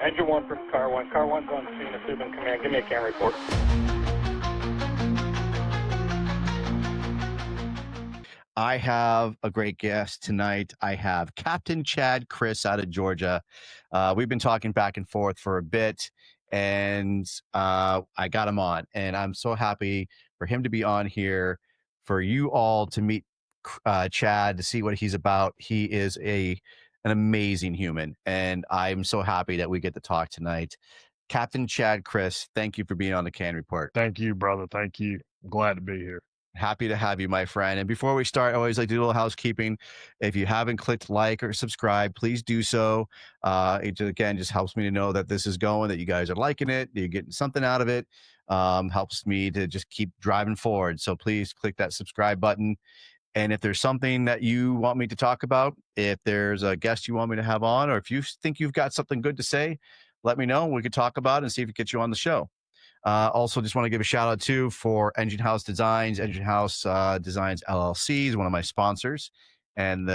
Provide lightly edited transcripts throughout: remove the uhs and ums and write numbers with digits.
Engine 1 from Car 1. Car 1's on scene. Assuming command. Give me a CAN report. I have a great guest tonight. I have Captain Chad Criss out of Georgia. We've been talking back and forth for a bit, and I got him on. And I'm so happy for him to be on here, for you all to meet Chad, to see what he's about. He is an amazing human, and I'm so happy that we get to talk tonight. Captain Chad Criss, thank you for being on the CAN Report. Thank you, brother. Thank you. I'm glad to be here. Happy to have you, my friend. And before we start, I always like to do a little housekeeping. If you haven't clicked like or subscribe, please do so. It again just helps me to know that this is going, that you guys are liking it, that you're getting something out of it. Helps me to just keep driving forward. So please click that subscribe button. And if there's something that you want me to talk about, if there's a guest you want me to have on, or if you think you've got something good to say, let me know. We could talk about it and see if we get you on the show. Also, just want to give a shout out too for Engine House Designs. Engine House Designs LLC is one of my sponsors, and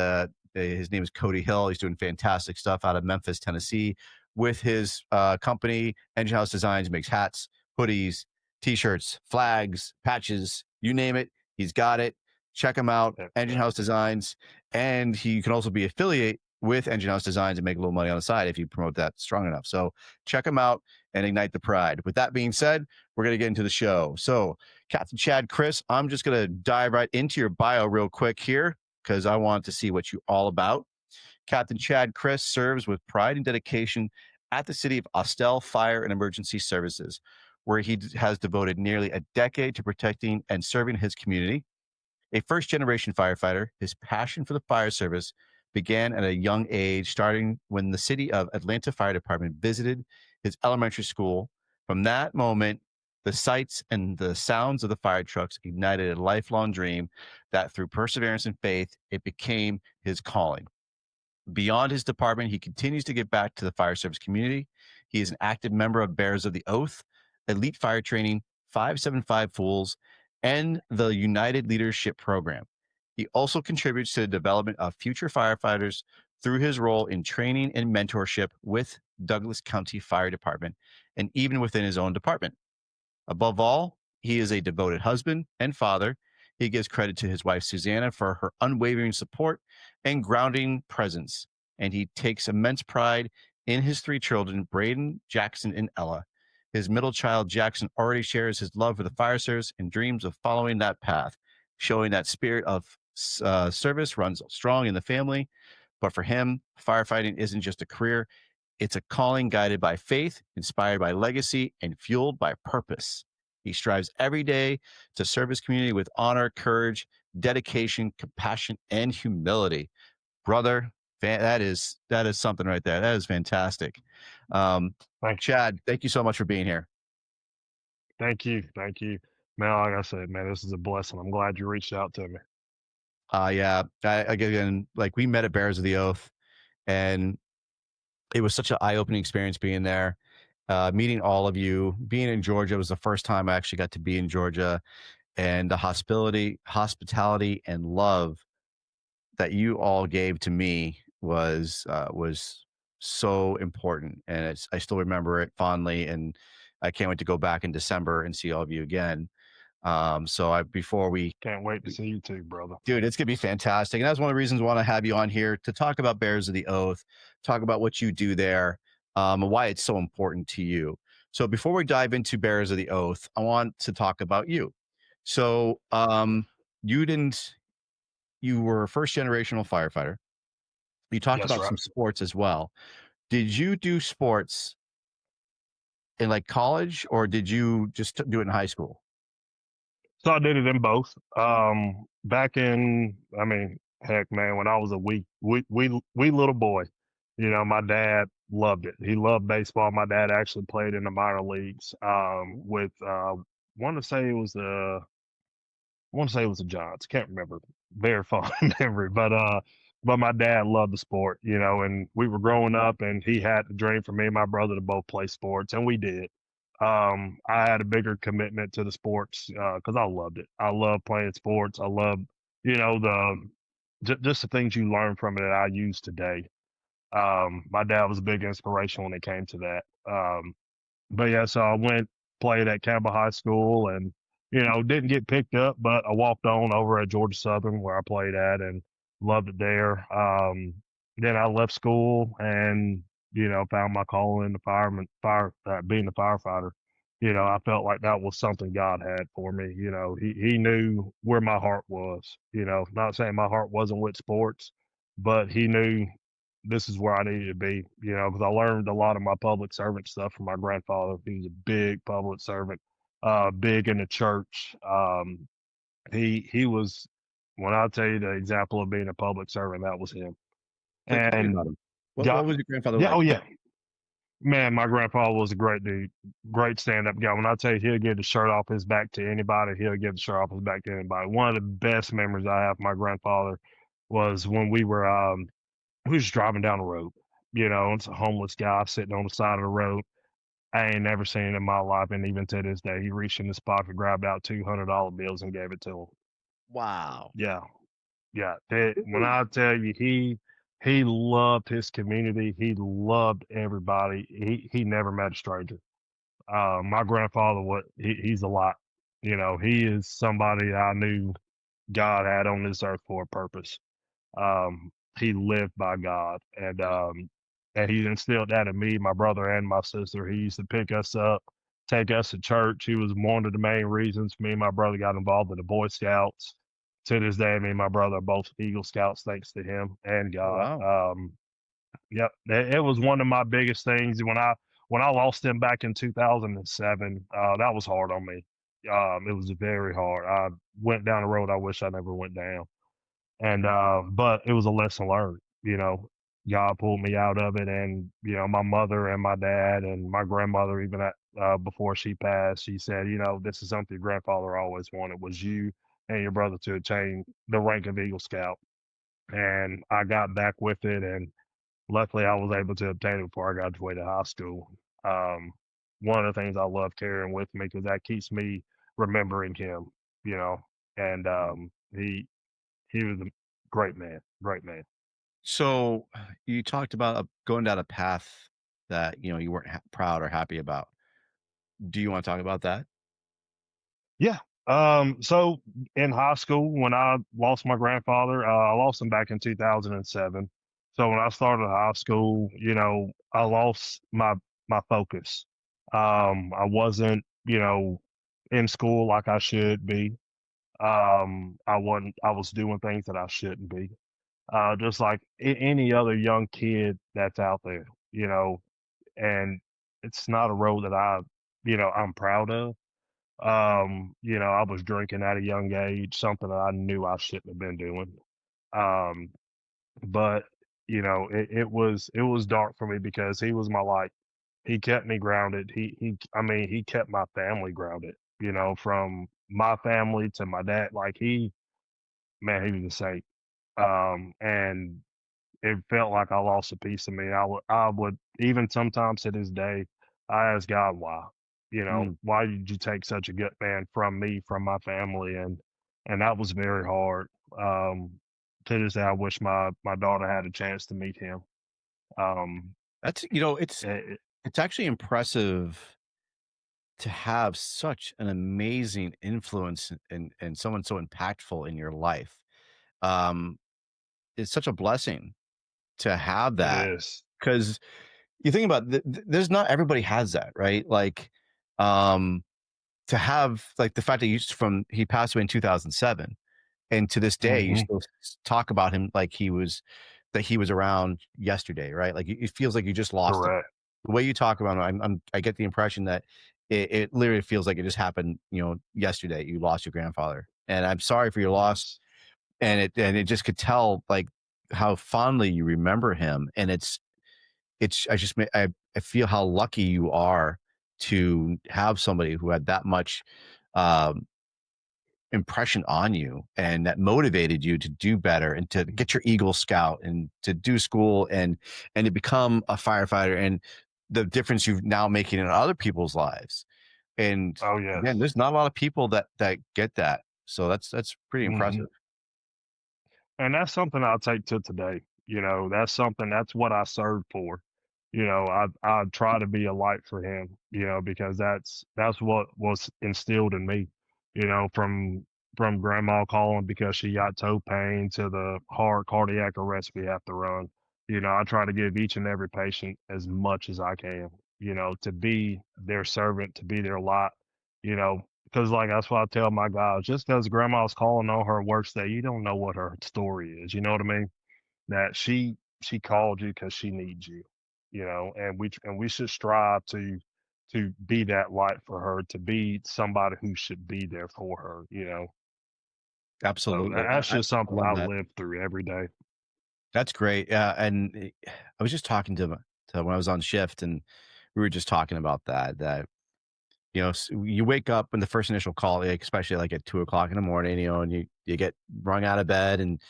his name is Cody Hill. He's doing fantastic stuff out of Memphis, Tennessee, with his company. Engine House Designs makes hats, hoodies, T-shirts, flags, patches, you name it, he's got it. Check him out, Engine House Designs, and he can also be affiliate with Engine House Designs and make a little money on the side if you promote that strong enough. So check them out and ignite the pride. With that being said, we're going to get into the show. So Captain Chad Criss, I'm just going to dive right into your bio real quick here because I want to see what you're all about. Captain Chad Criss serves with pride and dedication at the city of Austell Fire and Emergency Services, where he has devoted nearly a decade to protecting and serving his community. A first-generation firefighter, his passion for the fire service began at a young age, starting when the city of Austell Fire Department visited his elementary school. From that moment, the sights and the sounds of the fire trucks ignited a lifelong dream that through perseverance and faith, it became his calling. Beyond his department, he continues to give back to the fire service community. He is an active member of Bearers of the Oath, Elite Fire Training, 575 Fools, and the United Leadership Program. He also contributes to the development of future firefighters through his role in training and mentorship with Douglas County Fire Department and even within his own department. Above all, he is a devoted husband and father. He gives credit to his wife, Susanna, for her unwavering support and grounding presence. And he takes immense pride in his three children, Braden, Jackson, and Ella. His middle child, Jackson, already shares his love for the fire service and dreams of following that path, showing that spirit of service runs strong in the family. But for him, firefighting isn't just a career. It's a calling guided by faith, inspired by legacy, and fueled by purpose. He strives every day to serve his community with honor, courage, dedication, compassion, and humility. Brother, that is something right there. That is fantastic. Chad, thank you so much for being here. Thank you. Thank you. Man, like I said, man, this is a blessing. I'm glad you reached out to me. Yeah. Again, like we met at Bearers of the Oath, and it was such an eye-opening experience being there, meeting all of you. Being in Georgia was the first time I actually got to be in Georgia, and the hospitality and love that you all gave to me was so important, and I still remember it fondly, and I can't wait to go back in December and see all of you again. Before we can't wait to see you too, brother. Dude, it's gonna be fantastic. And that's one of the reasons I want to have you on here to talk about Bearers of the Oath, talk about what you do there, and why it's so important to you. So before we dive into Bearers of the Oath, I want to talk about you. So you were a first generational firefighter. You talked about some sports as well. Did you do sports in like college, or did you just do it in high school? So I did it in both. Back in, I mean, heck, man, when I was a wee little boy, you know, my dad loved it. He loved baseball. My dad actually played in the minor leagues with, want to say it was the Giants. Can't remember. Very fond memory, but my dad loved the sport, you know, and we were growing up, and he had the dream for me and my brother to both play sports, and we did. I had a bigger commitment to the sports because I loved it. I love playing sports. I love, you know, just the things you learn from it that I use today. My dad was a big inspiration when it came to that. But yeah, so I went, played at Campbell High School, and didn't get picked up, but I walked on over at Georgia Southern where I played at and loved it there. Then I left school and found my calling in the being a firefighter. I felt like that was something God had for me. He knew where my heart was. Not saying my heart wasn't with sports, but He knew this is where I needed to be, because I learned a lot of my public servant stuff from my grandfather. He was a big public servant, big in the church. He was, when I tell you the example of being a public servant, that was him. So tell me about And him. What got, was your grandfather yeah, oh like? yeah, man, my grandfather was a great dude, great stand-up guy. When I tell you, he'll give the shirt off his back to anybody. He'll give the shirt off his back to anybody. One of the best memories I have of my grandfather was when we was driving down the road. It's a homeless guy sitting on the side of the road. I ain't never seen it in my life, and even to this day, he reached in his pocket, grabbed out $200 bills, and gave it to him. Wow. Yeah, yeah. When I tell you, he loved his community. He loved everybody. He never met a stranger. My grandfather, he's a lot. He is somebody I knew God had on this earth for a purpose. He lived by God, and he instilled that in me, my brother, and my sister. He used to pick us up, take us to church. He was one of the main reasons me and my brother got involved in the Boy Scouts. To this day, me and my brother are both Eagle Scouts, thanks to him and Oh, God. wow. Yep, it was one of my biggest things when I lost him back in 2007. That was hard on me. It was very hard. I went down a road I wish I never went down. And but it was a lesson learned. God pulled me out of it, and my mother and my dad and my grandmother, even before she passed, she said, this is something your grandfather always wanted, was you and your brother to attain the rank of Eagle Scout. And I got back with it, and luckily I was able to obtain it before I graduated high school. Um, One of the things I love carrying with me, because that keeps me remembering him, you know, and he was a great man, great man. So you talked about going down a path that you weren't proud or happy about. Do you want to talk about that? Yeah. So in high school, when I lost my grandfather, I lost him back in 2007. So when I started high school, I lost my focus. I wasn't, in school like I should be. I was doing things that I shouldn't be. Just like any other young kid that's out there, and it's not a road that I'm proud of. I was drinking at a young age, something that I knew I shouldn't have been doing. Um, but it was dark for me because he was my light. He kept me grounded. I mean, he kept my family grounded, from my family to my dad. Like man, he was a saint. And it felt like I lost a piece of me. I would even sometimes to this day, I ask God why. Mm. Why did you take such a good man from me, from my family, and that was very hard. Um, to this day, I wish my daughter had a chance to meet him. Um, That's it, it's actually impressive to have such an amazing influence and someone so impactful in your life. Um, it's such a blessing to have it that is. because you think about there's not everybody has that, right? Like, um, to have like the fact that he passed away in 2007, and to this day you Hmm. still talk about him like he was around yesterday, right? Like it feels like you just lost him. Correct. The way you talk about him, I get the impression that it literally feels like it just happened, yesterday. You lost your grandfather, and I'm sorry for your loss. Yes. And it just could tell like how fondly you remember him, and I feel how lucky you are to have somebody who had that much um, impression on you and that motivated you to do better and to get your Eagle Scout and to do school and to become a firefighter and the difference you've now making in other people's lives. And Oh again, yes. there's not a lot of people that get that. So that's pretty Hmm. impressive. And that's something I'll take to today. That's something, that's what I serve for. I try to be a light for him, because that's what was instilled in me, from grandma calling because she got toe pain to the hard cardiac arrest we have to run. I try to give each and every patient as much as I can, to be their servant, to be their light, because like that's what I tell my guys, just because grandma's calling on her worst day, you don't know what her story is. You know what I mean? That she called you because she needs you, and we should strive to be that light for her, to be somebody who should be there for her. So Absolutely. that's I just something love I that. live through every day. That's great. Yeah, and I was just talking to when I was on shift, and we were just talking about that you wake up when the first initial call, like, especially like at 2 o'clock in the morning, and you get rung out of bed and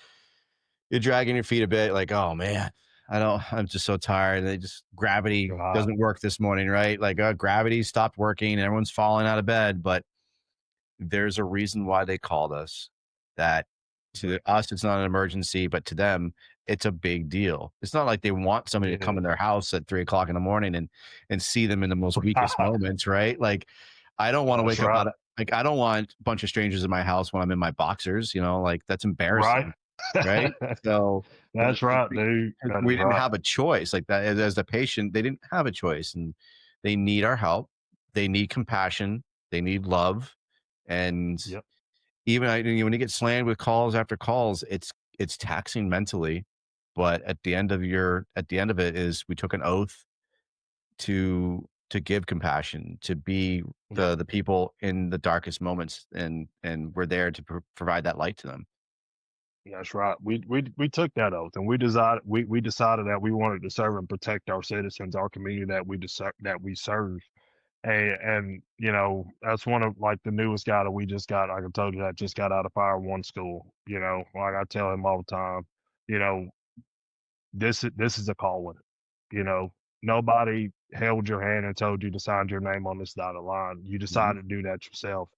you're dragging your feet a bit, like, oh man, I'm just so tired. And gravity Right. doesn't work this morning, right? Like, gravity stopped working and everyone's falling out of bed, but there's a reason why they called us. That to us, it's not an emergency, but to them, it's a big deal. It's not like they want somebody to It come in is. their house at 3 o'clock in the morning and see them in the most weakest Right. moments, right? Like, I don't want to That's wake up right. like, I don't want a bunch of strangers in my house when I'm in my boxers, like that's Right. embarrassing, right? So That's right, dude. That we is didn't right. have a choice like that. As a patient, they didn't have a choice, and they need our help. They need compassion. They need love. And Yep. even when you get slammed with calls after calls, it's taxing mentally. But at the end of it is, we took an oath to give compassion, to be Yep. the people in the darkest moments, and we're there to provide that light to them. That's right. We took that oath, and we decided that we wanted to serve and protect our citizens, our community that we serve. And that's one of like the newest guy that we just got. Like I told you, that just got out of Fire One school. Like I tell him all the time, you know, this is a calling. You know, nobody held your hand and told you to sign your name on this dotted line. You Mhm. decided to do that yourself.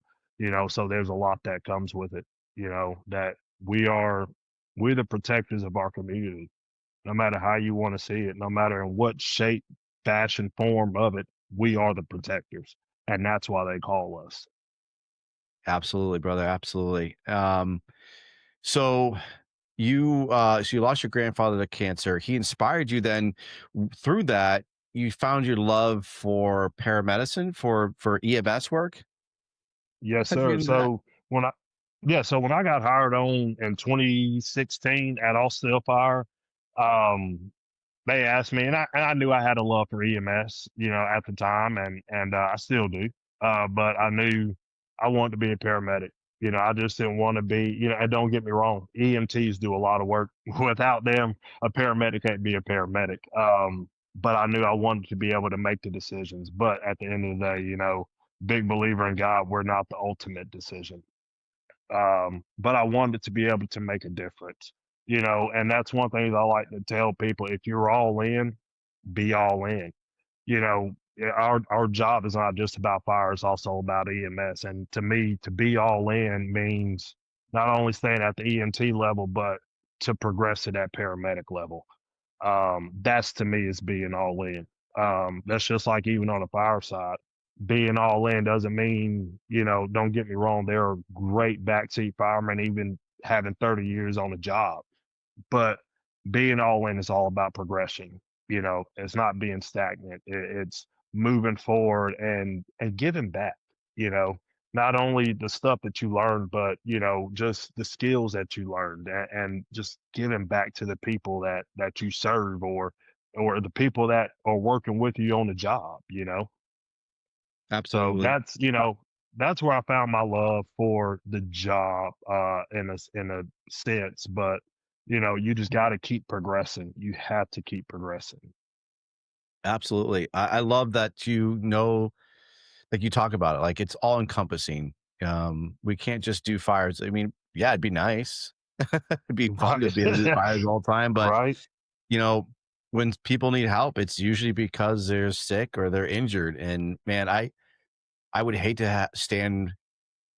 So there's a lot that comes with it. That we're the protectors of our community, no matter how you want to see it, no matter in what shape, fashion, form of it, we are the protectors. And that's why they call us. Absolutely, brother. Absolutely. So you lost your grandfather to cancer. He inspired you then. Through that, you found your love for paramedicine, for EMS work. Yes, How'd you sir. get into that? So when I got hired on in 2016 at Austell Fire, um, they asked me, and I knew I had a love for EMS, at the time, and I still do. But I knew I wanted to be a paramedic. I just didn't want to be, and don't get me wrong, EMTs do a lot of work. Without them, a paramedic can't be a paramedic. But I knew I wanted to be able to make the decisions. But at the end of the day, big believer in God, we're not the ultimate decision. But I wanted to be able to make a difference, and that's one thing that I like to tell people. If you're all in, be all in. Our job is not just about fire, it's also about EMS. And to me, to be all in means not only staying at the EMT level, but to progress to that paramedic level. That's to me is being all in. That's just like even on the fire side, being all in doesn't mean, don't get me wrong, there are great backseat firemen even having 30 years on the job, but being all in is all about progression. It's not being stagnant. It's moving forward and giving back, you know, not only the stuff that you learned, but, just the skills that you learned, and just giving back to the people that you serve, or the people that are working with you on the job. So Absolutely. that's where I found my love for the job, in a sense. But you just got to keep progressing. You have to keep progressing. Absolutely. I love that like you talk about it, like it's all encompassing. We can't just do fires. I mean, yeah, it'd be nice. It'd be fun to Right. be able to do fires all the time, but Right. you know, when people need help, it's usually because they're sick or they're injured. And man, I would hate to stand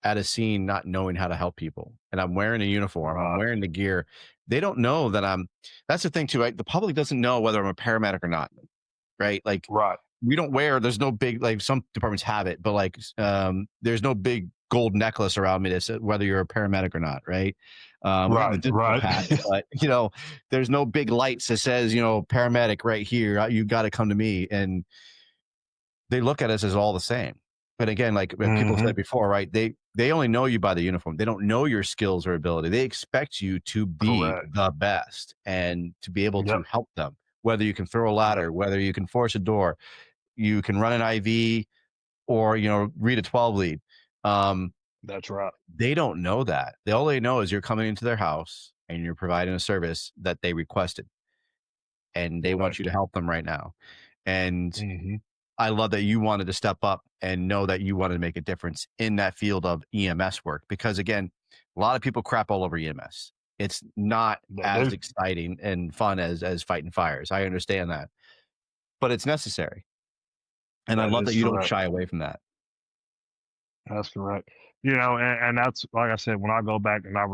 at a scene not knowing how to help people. And I'm wearing a uniform, I'm Right. wearing the gear, they don't know that that's the thing too, right? The public doesn't know whether I'm a paramedic or not, right? Like Right. we don't there's no big, like some departments have it, but like there's no big gold necklace around me that says whether you're a paramedic or not, right? We have the Right. disco Right. hat, but there's no big lights that says, paramedic right here. You got to come to me. And they look at us as all the same. But again, like people hmm said before, right? They only know you by the uniform. They don't know your skills or ability. They expect you to be Correct. the best and to be able Yep. to help them, whether you can throw a ladder, whether you can force a door, you can run an IV, or read a 12 lead. That's right. They don't know that. All they know is you're coming into their house and you're providing a service that they requested, and they want Right. you to help them right now. And hmm I love that you wanted to step up and know that you wanted to make a difference in that field of EMS work, because again, a lot of people crap all over EMS. It's not They as do. exciting and fun as fighting fires. I understand that, but it's necessary. And I That love is that you don't correct. shy away from that. That's correct. And that's like I said, when I go back and I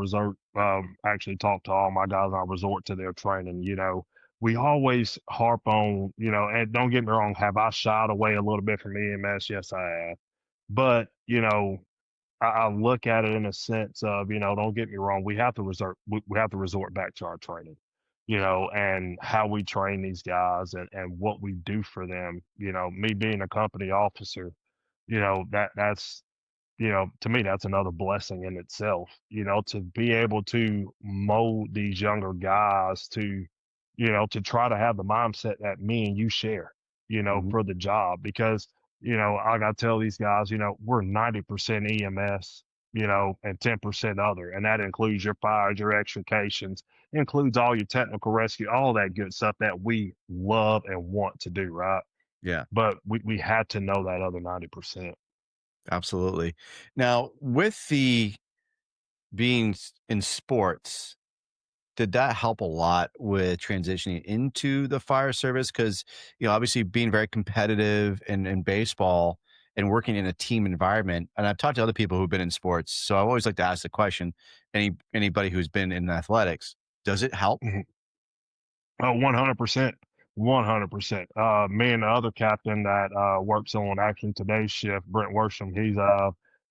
actually talk to all my guys and I resort to their training, we always harp on, and don't get me wrong, have I shied away a little bit from EMS? Yes, I have. But, I look at it in a sense of, don't get me wrong, we have to resort back to our training, and how we train these guys and what we do for them. Me being a company officer, that's to me, that's another blessing in itself, to be able to mold these younger guys to try to have the mindset that me and you share, Mhm. for the job. Because, I got to tell these guys, we're 90% EMS, and 10% other. And that includes your fires, your extrications, includes all your technical rescue, all that good stuff that we love and want to do, right? Yeah. But we had to know that other 90%. Absolutely. Now, with the being in sports, did that help a lot with transitioning into the fire service? Because, obviously being very competitive in baseball and working in a team environment. And I've talked to other people who've been in sports. So I always like to ask the question, anybody who's been in athletics, does it help? Oh, 100%. 100%. Me and the other captain that works on Action Today's shift, Brent Worsham,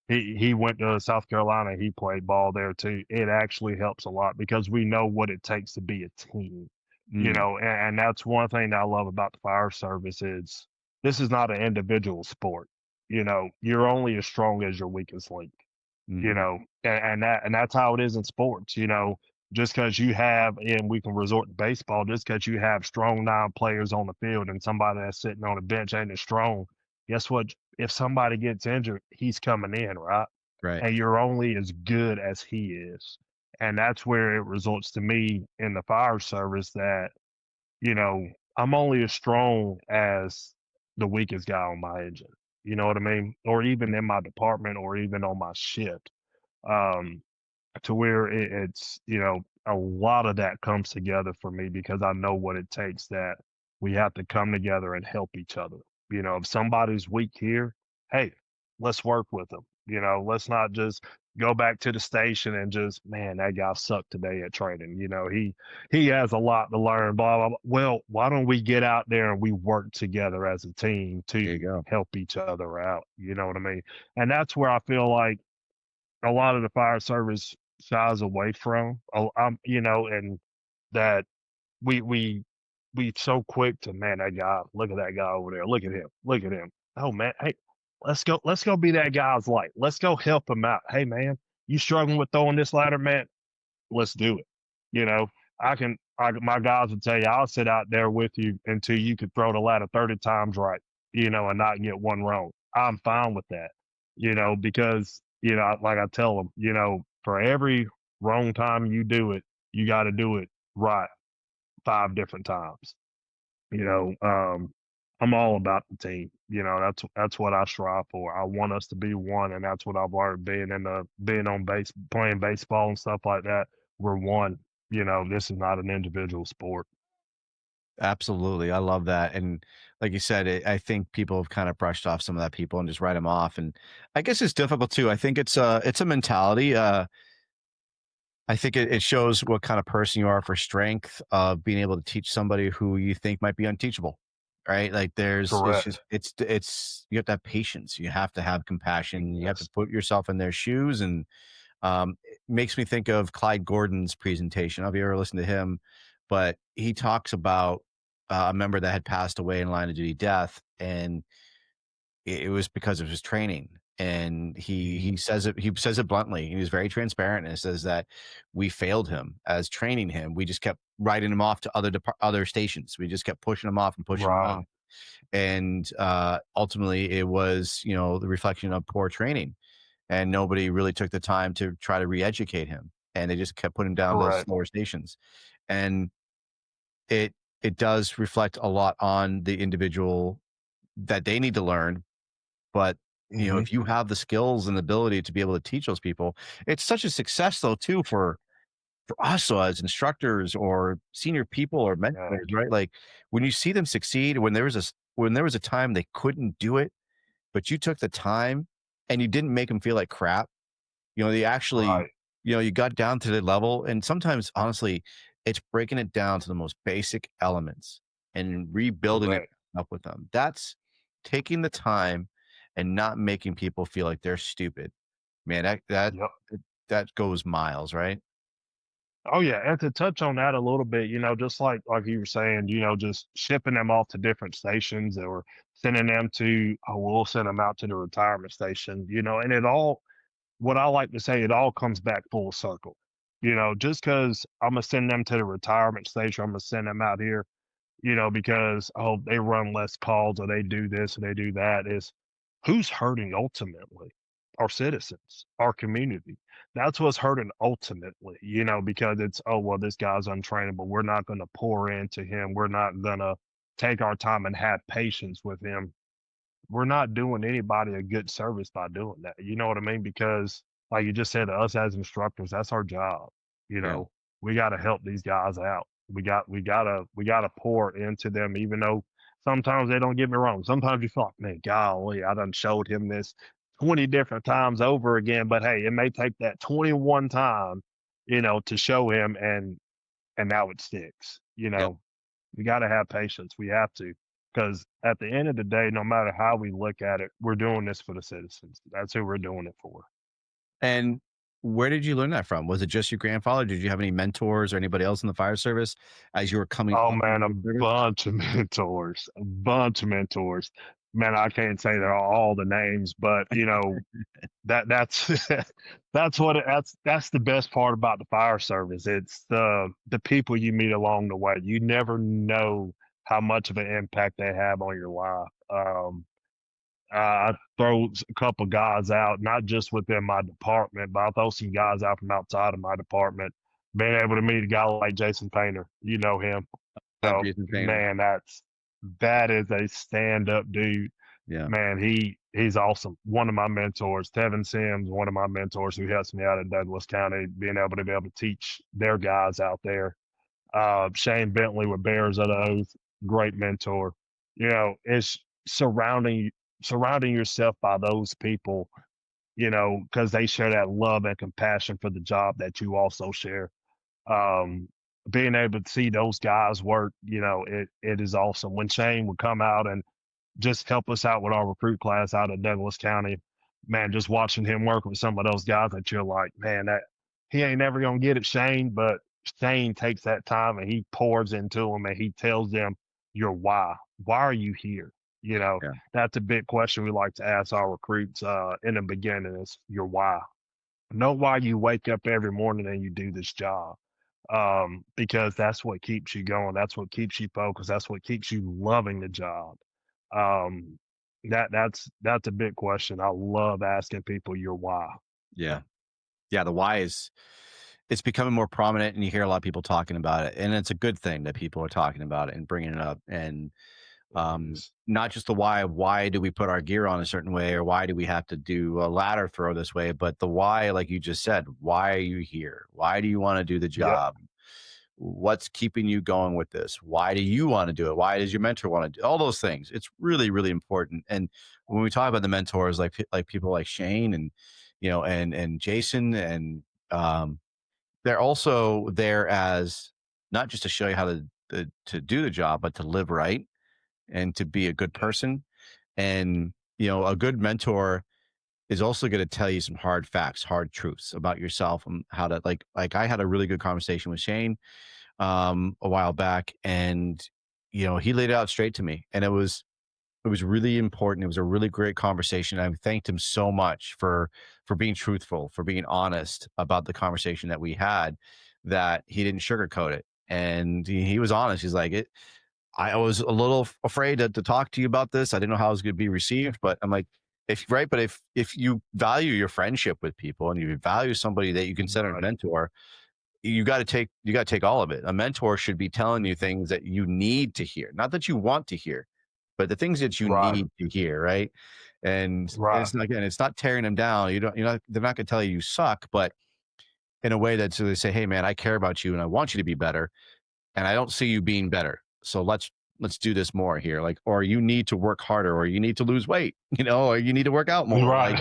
he went to South Carolina. He played ball there too. It actually helps a lot because we know what it takes to be a team, Mm, and that's one thing that I love about the fire service is this is not an individual sport. You're only as strong as your weakest link, mhm. and that's how it is in sports. Just because you have, and we can resort to baseball, just because you have strong nine players on the field and somebody that's sitting on the bench ain't as strong, guess what? If somebody gets injured, he's coming in, right? Right. And you're only as good as he is. And that's where it results to me in the fire service that, you know, I'm only as strong as the weakest guy on my engine. You know what I mean? Or even in my department or even on my shift. Um, to where it's a lot of that comes together for me because I know what it takes that we have to come together and help each other. If somebody's weak here, hey, let's work with them. Let's not just go back to the station and just, man, that guy sucked today at training. He has a lot to learn. Blah blah blah. Well, why don't we get out there and we work together as a team There you to go. help each other out? You know what I mean? And that's where I feel like a lot of the fire service shies away from. And that we so quick to, man, that guy, look at that guy over there, look at him. Oh man, hey, let's go be that guy's light. Let's go help him out. Hey man, you struggling with throwing this ladder, man? Let's do it. You know, my guys would tell you, I'll sit out there with you until you could throw the ladder 30 times right, and not get one wrong. I'm fine with that, because, like I tell them, for every wrong time you do it, you got to do it right 5 different times. You know, I'm all about the team. That's what I strive for. I want us to be one, and that's what I've learned being on base, playing baseball and stuff like that. We're one. This is not an individual sport. Absolutely. I love that. And like you said, I think people have kind of brushed off some of that people and just write them off. And I guess it's difficult too. I think it's a mentality. I think it shows what kind of person you are for strength of being able to teach somebody who you think might be unteachable, right? Like it's Correct. just, you have to have patience. You have to have compassion. You have to Yes. put yourself in their shoes. And it makes me think of Clyde Gordon's presentation. I don't know if you ever listened to him, but he talks about a member that had passed away in line of duty death. And it was because of his training. And he Mhm. says it bluntly. He was very transparent, and it says that we failed him as training him. We just kept writing him off to other stations. We just kept pushing him off and pushing him Right. off. And ultimately, it was, the reflection of poor training, and nobody really took the time to try to re-educate him, and they just kept putting him down those Correct. slower stations. And it it does reflect a lot on the individual that they need to learn. But, Mhm. if you have the skills and ability to be able to teach those people, it's such a success though too for us, so as instructors or senior people or Yeah. mentors, right? Like when you see them succeed, when there was a time they couldn't do it, but you took the time and you didn't make them feel like crap. They actually, Right. you got down to the level, and sometimes honestly, it's breaking it down to the most basic elements and rebuilding it Correct. up with them. That's taking the time and not making people feel like they're stupid. Man, Yep. that goes miles, right? Oh yeah, and to touch on that a little bit, just like you were saying, just shipping them off to different stations or sending them to, oh, we'll send them out to the retirement station, and what I like to say, it all comes back full circle. Just because I'm gonna send them to the retirement station, I'm gonna send them out here, because oh, they run less calls or they do this or they do that, is who's hurting ultimately? Our citizens, our community. That's what's hurting ultimately, because it's, oh, well, this guy's untrainable. We're not going to pour into him. We're not going to take our time and have patience with him. We're not doing anybody a good service by doing that. You know what I mean? Because like you just said, us as instructors, that's our job. You Yeah. know, we got to help these guys out. We gotta pour into them, even though sometimes they don't get me wrong. Sometimes you feel like, man, golly, I done showed him this 20 different times over again. But hey, it may take that 21 time, to show him and now it sticks. Yep. We got to have patience. We have to, because at the end of the day, no matter how we look at it, we're doing this for the citizens. That's who we're doing it for. And where did you learn that from? Was it just your grandfather? Did you have any mentors or anybody else in the fire service as you were coming Oh up man, a into the service? bunch of mentors, a bunch of mentors. Man, I can't say they're all the names, but that's that's the best part about the fire service. It's the people you meet along the way. You never know how much of an impact they have on your life. I throw a couple guys out, not just within my department, but I throw some guys out from outside of my department. Being able to meet a guy like Jason Painter, you know him. So Jason Painter. man, that is a stand up dude. Yeah. Man, he's awesome. One of my mentors, Tevin Sims, one of my mentors who helps me out in Douglas County, being able to teach their guys out there. Shane Bentley with Bears of the Oath, great mentor. It's surrounding yourself by those people, because they share that love and compassion for the job that you also share. Um, Being able to see those guys work, it is awesome. When Shane would come out and just help us out with our recruit class out of Douglas County, man, just watching him work with some of those guys that you're like, man, that he ain't never gonna get it, Shane, but Shane takes that time and he pours into them and he tells them your why. Why are you here? Yeah. That's a big question we like to ask our recruits in the beginning is your why. Know why you wake up every morning and you do this job. Because that's what keeps you going. That's what keeps you focused. That's what keeps you loving the job. Um, that's a big question. I love asking people your why. Yeah. Yeah. The why it's becoming more prominent, and you hear a lot of people talking about it, and it's a good thing that people are talking about it and bringing it up. And It is. not just the why do we put our gear on a certain way, or why do we have to do a ladder throw this way, but the why, like you just said, why are you here? Why do you want to do the Yep. job? What's keeping you going with this? Why do you want to do it? Why does your mentor want to do all those things? It's really, really important. And when we talk about the mentors, like people like Shane and, and Jason and, they're also there as not just to show you how to do the job, but to live right and to be a good person. And a good mentor is also going to tell you some hard facts, hard truths about yourself and how to like I had a really good conversation with Shane a while back, and he laid it out straight to me, and it was really important. It was a really great conversation. I thanked him so much for being truthful, for being honest about the conversation that we had, that he didn't sugarcoat it. And he was honest. He's like, I was a little afraid to talk to you about this. I didn't know how it was going to be received, but I'm like, but if you value your friendship with people and you value somebody that you consider a mentor, you got to take all of it. A mentor should be telling you things that you need to hear, not that you want to hear, but the things that you Right. need to hear, right? And Right. it's not tearing them down. They're not going to tell you suck, but in a way that they say, hey man, I care about you and I want you to be better, and I don't see you being better. So let's do this more here. Like, or you need to work harder, or you need to lose weight, or you need to work out more. Right.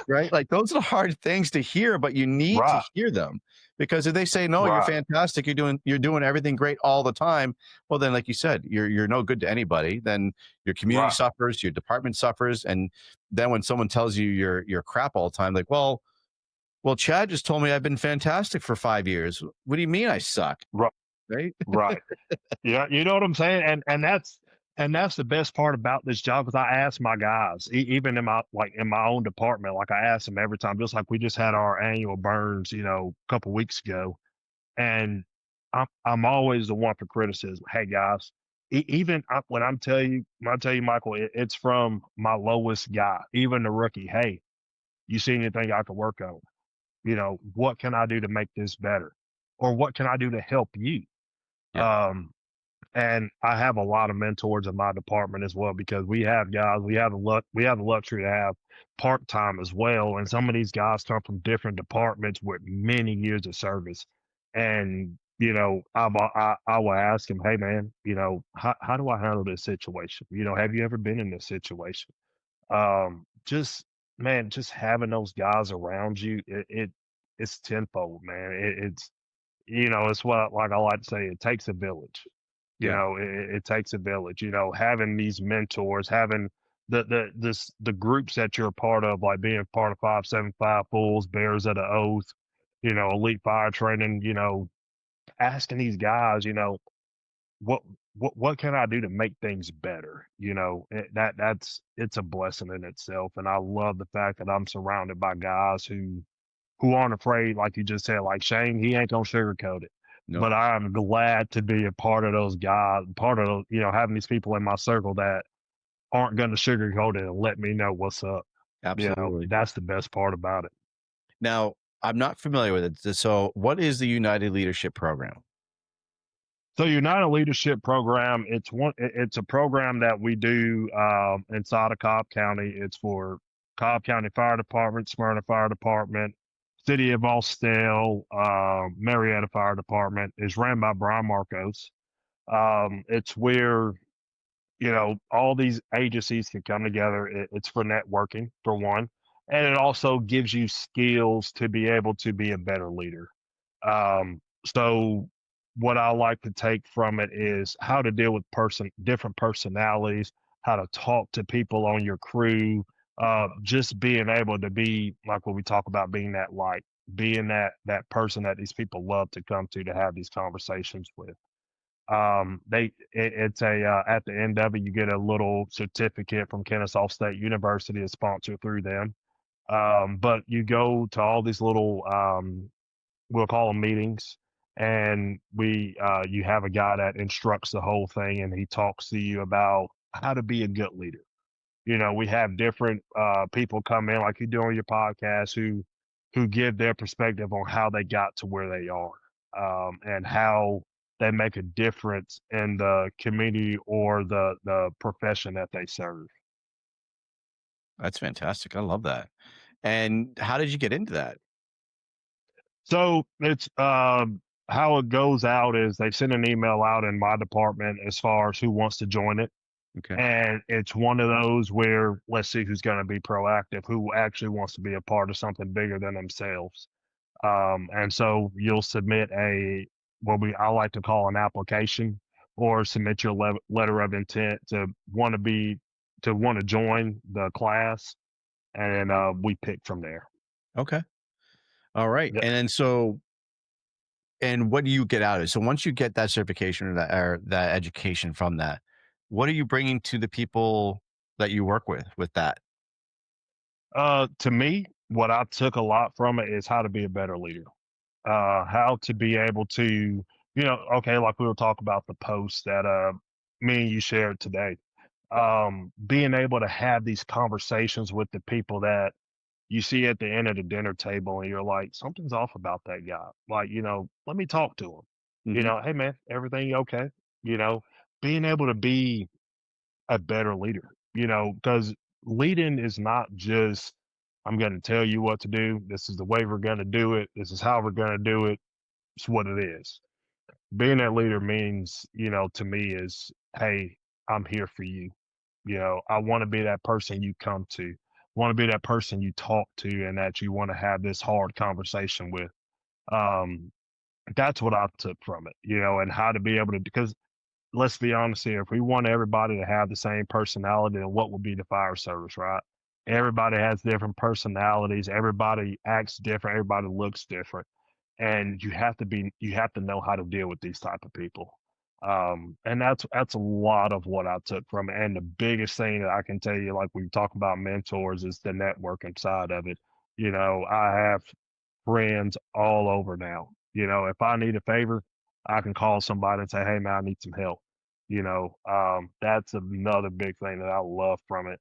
Right? Like those are hard things to hear, but you need to Right. hear them, because if they say, no, you're Right. fantastic, you're doing everything great all the time, well then, like you said, you're no good to anybody. Then your community Right. suffers, your department suffers. And then when someone tells you you're crap all the time, like, well, Chad just told me I've been fantastic for 5 years. What do you mean I suck? Right. Right? Right. Yeah, you know what I'm saying? And that's the best part about this job, because I ask my guys, even in my own department, like I ask them every time, just like we just had our annual burns, a couple weeks ago, and I'm always the one for criticism. Hey guys, when I tell you, Michael, it's from my lowest guy, even the rookie. Hey, you see anything I can work on? What can I do to make this better, or what can I do to help you? Yeah. And I have a lot of mentors in my department as well, because we have guys, we have the luxury to have part time as well. And some of these guys come from different departments with many years of service. And, I will ask him, hey man, how do I handle this situation? Have you ever been in this situation? Just man, just having those guys around you, it's tenfold, man. It's what, like I like to say, it takes a village. Yeah. It takes a village. Having these mentors, having the groups that you're a part of, like being part of 575 Fools, Bears of the Oath, Elite Fire Training. Asking these guys, what what can I do to make things better? It's a blessing in itself, and I love the fact that I'm surrounded by guys who aren't afraid, like you just said, like Shane, he ain't gonna sugarcoat it. No. But I'm glad to be a part of those guys, part of those, having these people in my circle that aren't gonna sugarcoat it and let me know what's up. Absolutely. That's the best part about it. Now, I'm not familiar with it. So, what is the United Leadership Program? So United Leadership Program, it's a program that we do inside of Cobb County. It's for Cobb County Fire Department, Smyrna Fire Department, City of Austell, Marietta Fire Department. Is ran by Brian Marcos. It's where all these agencies can come together. It's for networking, for one, and it also gives you skills to be able to be a better leader. So what I like to take from it is how to deal with different personalities, how to talk to people on your crew, just being able to be like what we talk about, being that light, being that person that these people love to come to have these conversations with. It's at the end of it, you get a little certificate from Kennesaw State University, is sponsored through them. But you go to all these little, we'll call them meetings, and you have a guy that instructs the whole thing, and he talks to you about how to be a good leader. We have different people come in, like you do on your podcast, who give their perspective on how they got to where they are, and how they make a difference in the community or the profession that they serve. That's fantastic. I love that. And how did you get into that? So it's how it goes out is they send an email out in my department as far as who wants to join it. Okay. And it's one of those where let's see who's going to be proactive, who actually wants to be a part of something bigger than themselves. And so you'll submit I like to call an application, or submit your letter of intent to want to join the class, and we pick from there. Okay. All right. Yeah. And then and what do you get out of it? So once you get that certification or that education from that, what are you bringing to the people that you work with that? To me, what I took a lot from it is how to be a better leader. How to be able to, okay, like we were talking about the post that me and you shared today. Being able to have these conversations with the people that you see at the end of the dinner table, and you're like, something's off about that guy. Like, let me talk to him. Mhm. Hey man, everything okay? You know, being able to be a better leader, because leading is not just, I'm going to tell you what to do. This is the way we're going to do it. This is how we're going to do it. It's what it is. Being that leader means, to me is, hey, I'm here for you. I want to be that person you come to, want to be that person you talk to, and that you want to have this hard conversation with. Um, that's what I took from it, and how to be able to, because let's be honest here. If we want everybody to have the same personality, then what would be the fire service, right? Everybody has different personalities. Everybody acts different. Everybody looks different, and you have to know how to deal with these type of people. And that's a lot of what I took from it. And the biggest thing that I can tell you, like we talk about mentors, is the networking side of it. I have friends all over now. If I need a favor, I can call somebody and say, "Hey man, I need some help." That's another big thing that I love from it.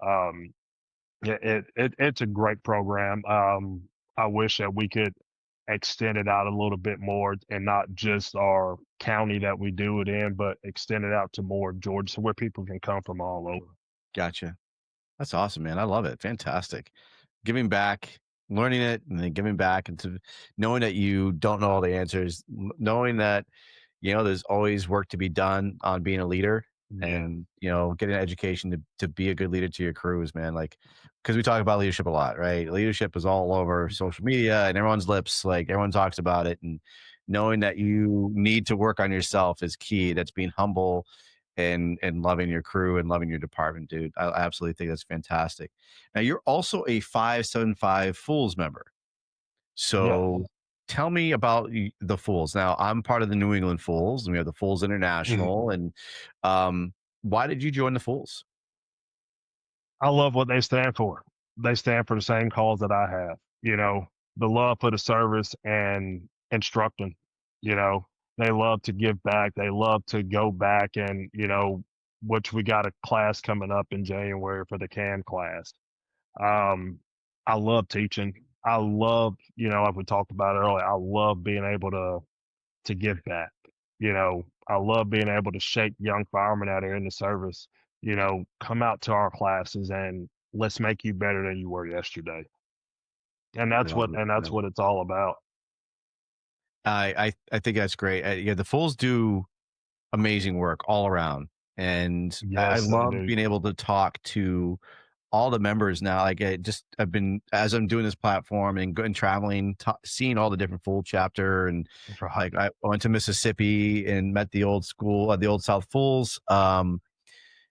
Um, it's a great program. I wish that we could extend it out a little bit more, and not just our county that we do it in, but extend it out to more of Georgia, so where people can come from all over. Gotcha. That's awesome, man. I love it. Fantastic. Giving back, learning it, and then giving back, and to knowing that you don't know all the answers, knowing that there's always work to be done on being a leader, Yeah. and getting an education to be a good leader to your crews, man. Like, because we talk about leadership a lot, right? Leadership is all over social media and everyone's lips. Like, everyone talks about it, and knowing that you need to work on yourself is key. That's being humble and loving your crew and loving your department, dude. I absolutely think that's fantastic. Now, you're also a 575 Fools member. Yeah. So tell me about the Fools. Now, I'm part of the New England Fools, and we have the Fools Mhm. International. And why did you join the Fools? I love what they stand for. They stand for the same cause that I have, the love for the service and instructing, you know, they love to give back. They love to go back and, which we got a class coming up in January for the C.A.N class. Um, I love teaching. I love, like we talked about earlier, I love being able to give back. I love being able to shake young firemen out here in the service, come out to our classes and let's make you better than you were yesterday. And I love it. that's what it's all about. I think that's great. Yeah, the Fools do amazing work all around, and I Yes, they love do. being able to talk to all the members now. Like, I've been, as I'm doing this platform and going traveling, seeing all the different Fool chapter, and Right. like I went to Mississippi and met the old school, the old South Fools.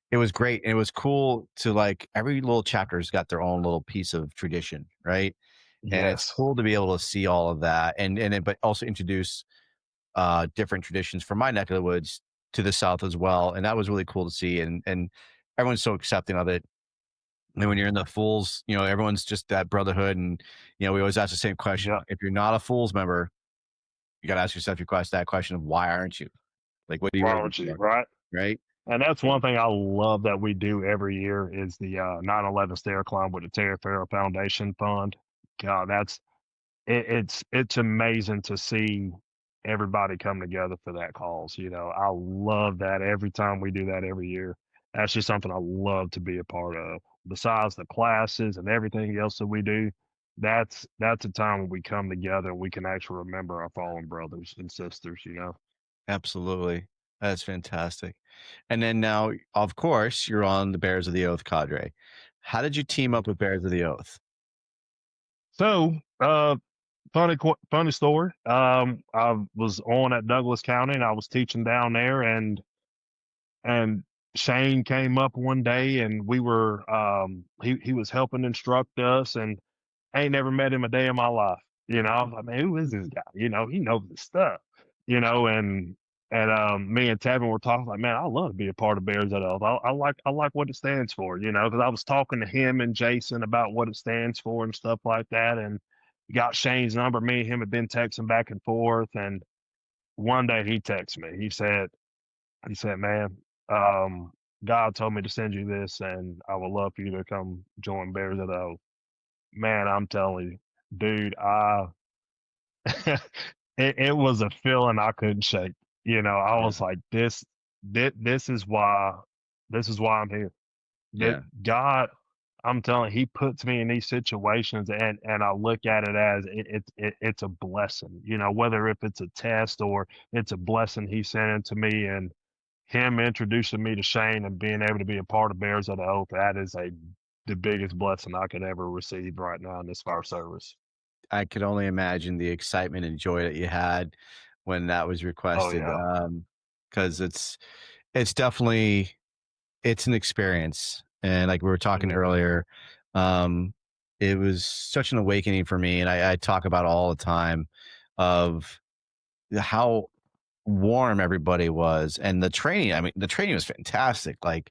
It was great, and it was cool to, like, every little chapter's got their own little piece of tradition, right? And it's Yes. cool to be able to see all of that, but also introduce different traditions from my neck of the woods to the South as well. And that was really cool to see. And everyone's so accepting of it. And when you're in the Fools, everyone's just that brotherhood. And, we always ask the same question. Yeah. If you're not a Fools member, you got to ask yourself that question of, why aren't you? Like, what are you Why waiting don't you? for? Right. Right. And that's one thing I love that we do every year is the 9/11 stair climb with the Terry Farrell Foundation Fund. God, it's amazing to see everybody come together for that cause. I love that every time we do that every year. That's just something I love to be a part of. Besides the classes and everything else that we do, that's a time when we come together and we can actually remember our fallen brothers and sisters. Absolutely. That's fantastic. And then now, of course, you're on the Bears of the Oath Cadre. How did you team up with Bears of the Oath? So funny story. I was on at Douglas County and I was teaching down there, and Shane came up one day and we were he was helping instruct us, and I ain't never met him a day in my life. I was like, man, who is this guy? He knows his stuff. And me and Tevin were talking like, man, I love to be a part of Bears at Oath. I like what it stands for, because I was talking to him and Jason about what it stands for and stuff like that, and got Shane's number. Me and him had been texting back and forth, and one day he texted me. He said, man, God told me to send you this, and I would love for you to come join Bears at Oath. Man, I'm telling you, dude, it was a feeling I couldn't shake. I was like, this is why I'm here. That Yeah. God, I'm telling you, He puts me in these situations, and I look at it as it's a blessing. Whether if it's a test or it's a blessing He sent it to me, and Him introducing me to Shane and being able to be a part of Bears of the Oath, that is the biggest blessing I could ever receive right now in this fire service. I could only imagine the excitement and joy that you had when that was Oh requested. yeah. Because it's definitely it's an experience. And like we were talking Mhm. earlier, um, it was such an awakening for me. And I talk about it all the time of how warm everybody was. And the training, I mean, the training was fantastic. Like,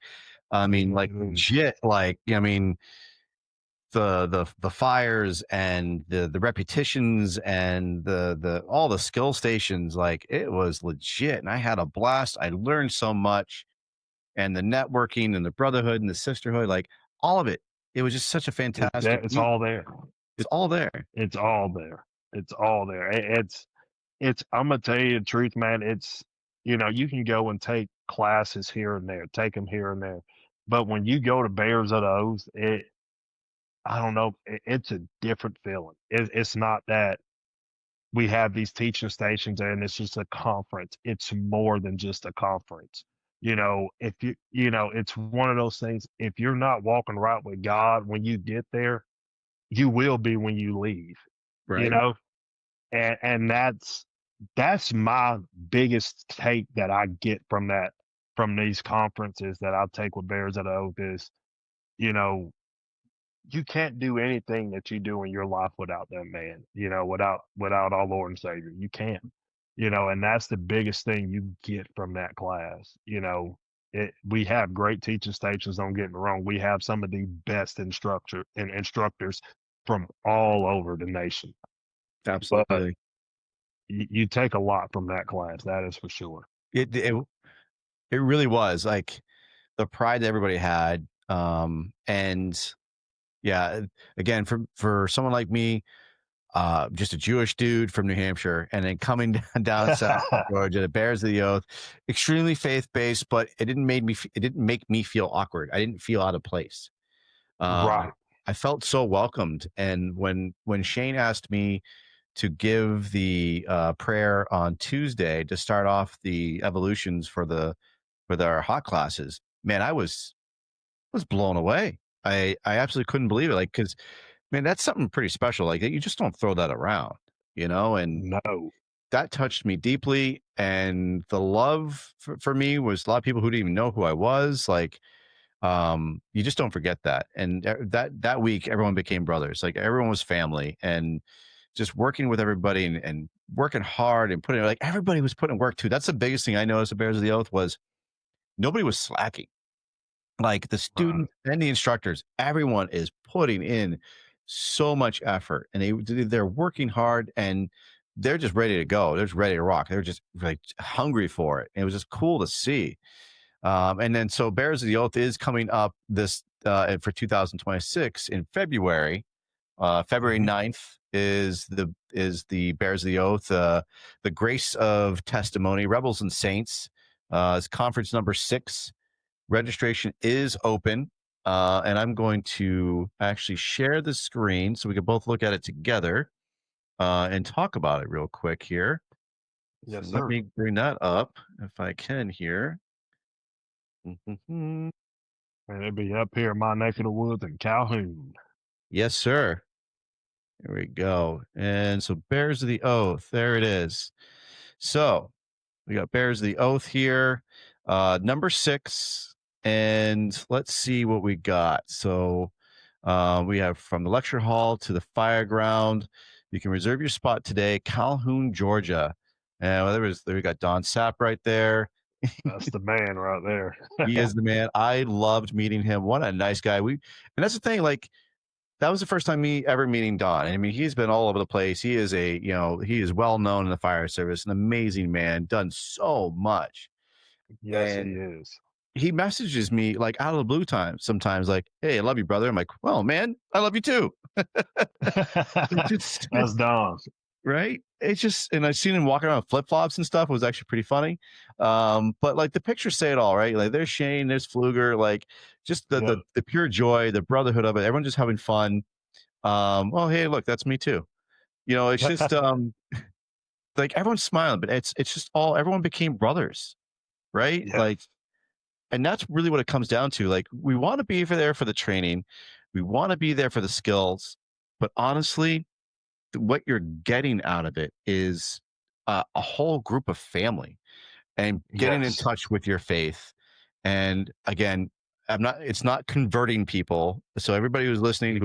I mean, like Mhm. legit, like, I mean, the fires and the repetitions and the all the skill stations, like it was legit. And I had a blast. I learned so much, and the networking and the brotherhood and the sisterhood, like all of it. It was just such a fantastic It's week. all there. It's all there. It's all there. It's all there. It's I'm gonna tell you the truth, man. You can go and take classes here and there, take them here and there, but when you go to Bears of the Oath, I don't know, it's a different feeling. It's not that we have these teaching stations and it's just a conference. It's more than just a conference. If it's one of those things. If you're not walking right with God when you get there, you will be when you leave. You Right. know, and that's my biggest take that I get from these conferences that I take with Bears at Oath is, you know, you can't do anything that you do in your life without that man, without our Lord and Savior. You can't. And that's the biggest thing you get from that class. We have great teaching stations, don't get me wrong. We have some of the best instructors from all over the nation. But Absolutely. you take a lot from that class, that is for sure. It really was like the pride that everybody had. And yeah, again, for someone like me, just a Jewish dude from New Hampshire, and then coming down south to Georgia, the Bears of the Oath, extremely faith based, but it didn't make me feel awkward. I didn't feel out of place. Right. I felt so welcomed. And when Shane asked me to give the prayer on Tuesday to start off the evolutions for their hot classes, man, I was blown away. I absolutely couldn't believe it. Like, because man, that's something pretty special. Like you just don't throw that around. And No. that touched me deeply. And the love for me was a lot of people who didn't even know who I was. Like, you just don't forget that. And that week, everyone became brothers. Like everyone was family, and just working with everybody and working hard and putting like everybody was putting work too. That's the biggest thing I noticed at Bears of the Oath was nobody was slacking. Like the Right. students and the instructors, everyone is putting in so much effort, and they're working hard, and they're just ready to go. They're just ready to rock. They're just like hungry for it. And it was just cool to see. And then so Bears of the Oath is coming up this for 2026 in February. February Mhm. 9th is the Bears of the Oath, the Grace of Testimony, Rebels and Saints. It's conference number 6. Registration is open. And I'm going to actually share the screen so we can both look at it together and talk about it real quick here. So Yes, let sir. me bring that up if I can here. Mhm. And it'd be up here in my neck of the woods in Calhoun. Yes, sir. There we go. And so Bears of the Oath. There it is. So we got Bears of the Oath here. Number 6. And let's see what we got. So we have from the lecture hall to the fire ground. You can reserve your spot today, Calhoun, Georgia. And there we got Don Sapp right there. That's the man right there. He is the man. I loved meeting him. What a nice guy. And that's the thing, like, that was the first time me ever meeting Don. I mean, he's been all over the place. He is he is well known in the fire service, an amazing man, done so much. Yes, he And is. he messages me like out of the blue sometimes like, "Hey, I love you, brother." I'm like, "Well, man, I love you too." That's Don. Right? It's just, and I've seen him walking around with flip flops and stuff. It was actually pretty funny. But like the pictures say it all, right? Like there's Shane, there's Fluger, like just the pure joy, the brotherhood of it. Everyone just having fun. Oh, hey, look, that's me too. It's just like everyone's smiling, but it's just everyone became brothers, right? Yeah. Like, and that's really what it comes down to. Like, we want to be there for the training, we want to be there for the skills, but honestly, what you're getting out of it is a whole group of family and getting in touch with your faith. And again, it's not converting people. So everybody who's listening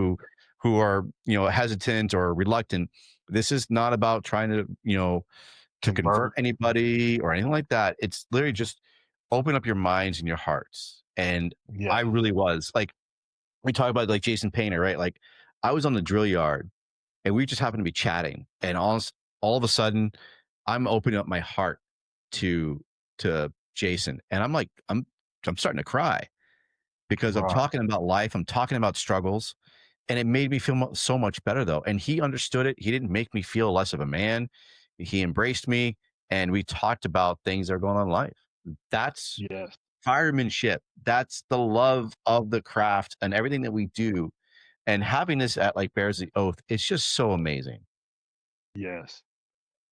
who are, hesitant or reluctant, this is not about trying to, to convert anybody or anything like that. It's literally just open up your minds and your hearts. And I really was like, we talk about like Jason Painter, right? Like I was on the drill yard and we just happened to be chatting, and all of a sudden I'm opening up my heart to Jason, and I'm like, I'm starting to cry because I'm talking about life, I'm talking about struggles, and it made me feel so much better though. And he understood it. He didn't make me feel less of a man. He embraced me, and we talked about things that are going on in life. That's firemanship. That's the love of the craft and everything that we do. And having this at like Bears the Oath, it's just so amazing. Yes,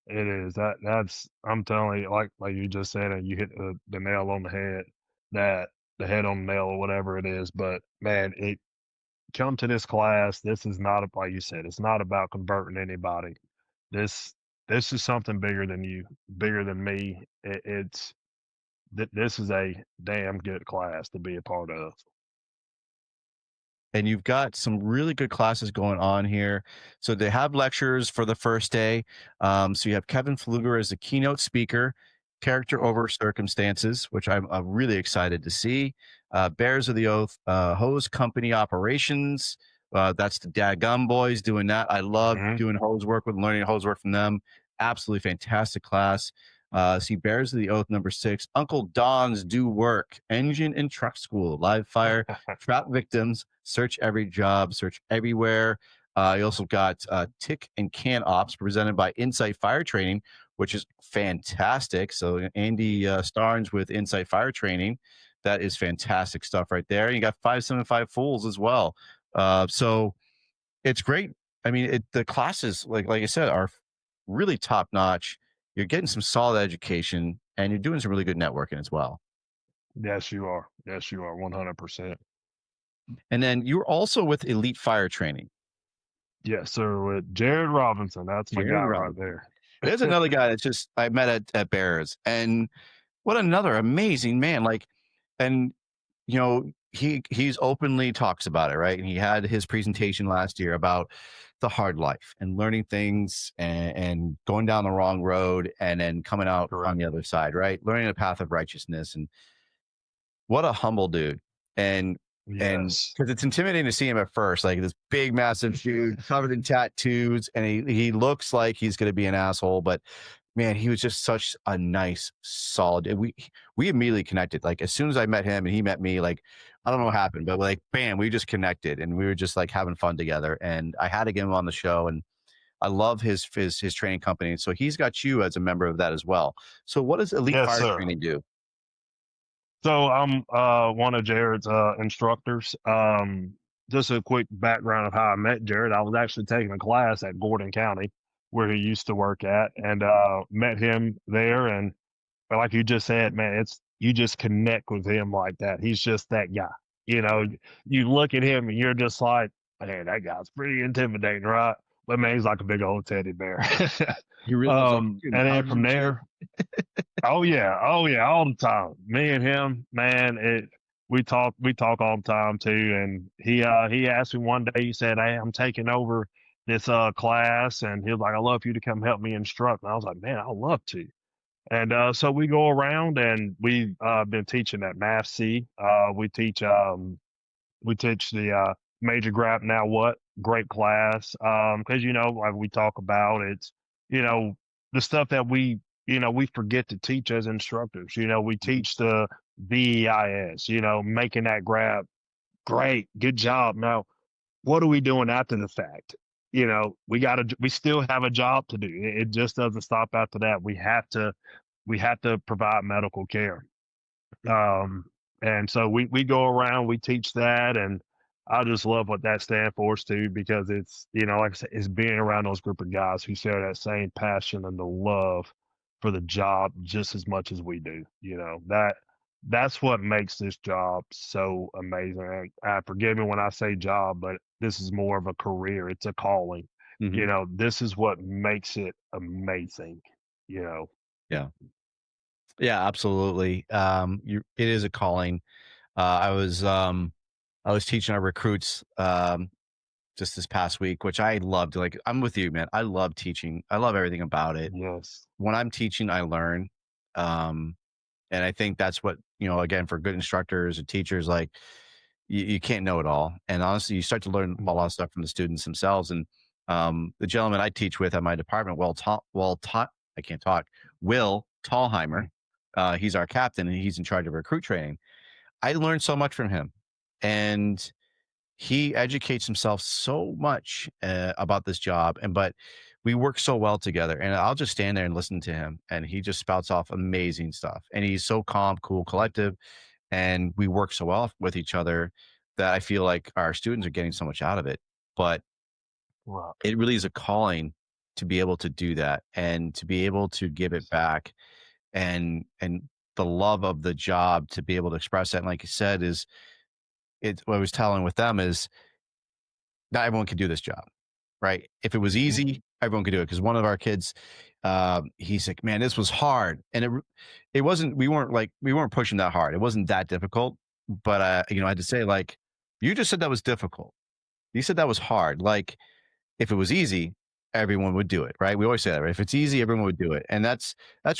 it is. That's I'm telling you, like you just said, and you hit the nail on the head. That the head on the nail or whatever it is. But man, it come to this class. This is not like you said. It's not about converting anybody. This this is something bigger than you, bigger than me. This is a damn good class to be a part of. And you've got some really good classes going on here. So they have lectures for the first day. So you have Kevin Fluger as the keynote speaker, character over circumstances, which I'm really excited to see. Bears of the Oath, hose company operations. That's the Dadgum boys doing that. I love doing hose work with learning hose work from them. Absolutely fantastic class. See Bears of the Oath number 6, Uncle Don's Do Work, Engine and Truck School, live fire, trap victims, search every job, search everywhere. You also got Tick and Can Ops presented by Insight Fire Training, which is fantastic. So Andy Starnes with Insight Fire Training. That is fantastic stuff right there. And you got 575 Fools as well. So it's great. I mean, the classes, like I said, are really top notch. You're getting some solid education, and you're doing some really good networking as well. Yes, you are. Yes, you are. 100%. And then you're also with Elite Fire Training. Yes, sir. With Jared Robinson. That's my guy right there. There's another guy that's just I met at Bears, and what another amazing man. Like, and he's openly talks about it, right? And he had his presentation last year about the hard life and learning things and going down the wrong road and then coming out on the other side, right? Learning the path of righteousness. And what a humble dude. And because it's intimidating to see him at first, like this big, massive dude covered in tattoos, and he looks like he's going to be an asshole, but man, he was just such a nice, solid. We immediately connected. Like as soon as I met him and he met me, like I don't know what happened, but like bam, we just connected and we were just like having fun together. And I had to get him on the show, and I love his training company. So he's got you as a member of that as well. So what does Elite Fire Training do? So I'm one of Jared's instructors. Just a quick background of how I met Jared. I was actually taking a class at Gordon County where he used to work at, and met him there. And like you just said, man, you just connect with him like that. He's just that guy. You look at him and you're just like, man, that guy's pretty intimidating, right? But man, he's like a big old teddy bear. You realize like And then from there, oh yeah, all the time. Me and him, man, we talk all the time too. And he asked me one day, he said, "Hey, I'm taking over this class," and he was like, "I'd love for you to come help me instruct." And I was like, "Man, I'd love to." And so we go around and we've been teaching at Math C. We teach the major graph. Now what? Great class. Because like we talk about, it's you know the stuff that we forget to teach as instructors. We teach the VEIS. Making that graph. Great, good job. Now, what are we doing after the fact? We still have a job to do. It just doesn't stop after that. We have to provide medical care. Um, and so we go around, we teach that, and I just love what that stands for too, because it's, like I said, it's being around those group of guys who share that same passion and the love for the job just as much as we do. That's what makes this job so amazing. And forgive me when I say job, but this is more of a career. It's a calling. This is what makes it amazing. Yeah. Yeah, absolutely. It is a calling. I was teaching our recruits just this past week, which I loved. Like, I'm with you, man. I love teaching. I love everything about it. Yes. When I'm teaching, I learn. And I think that's what, again, for good instructors and teachers, like you can't know it all. And honestly, you start to learn a lot of stuff from the students themselves. And the gentleman I teach with at my department, I can't talk, Will Tallheimer, he's our captain and he's in charge of recruit training. I learned so much from him, and he educates himself so much about this job. But we work so well together, and I'll just stand there and listen to him, and he just spouts off amazing stuff. And he's so calm, cool, collective, and we work so well with each other that I feel like our students are getting so much out of it. But Wow. it really is a calling to be able to do that and to be able to give it back, and the love of the job to be able to express that. And like you said, what I was telling with them is not everyone can do this job, right? If it was easy, everyone could do it. Because one of our kids, he's like, "Man, this was hard," and it wasn't. We weren't pushing that hard. It wasn't that difficult. But I had to say, like, you just said that was difficult. You said that was hard. Like, if it was easy, everyone would do it, right? We always say that, right? If it's easy, everyone would do it. And that's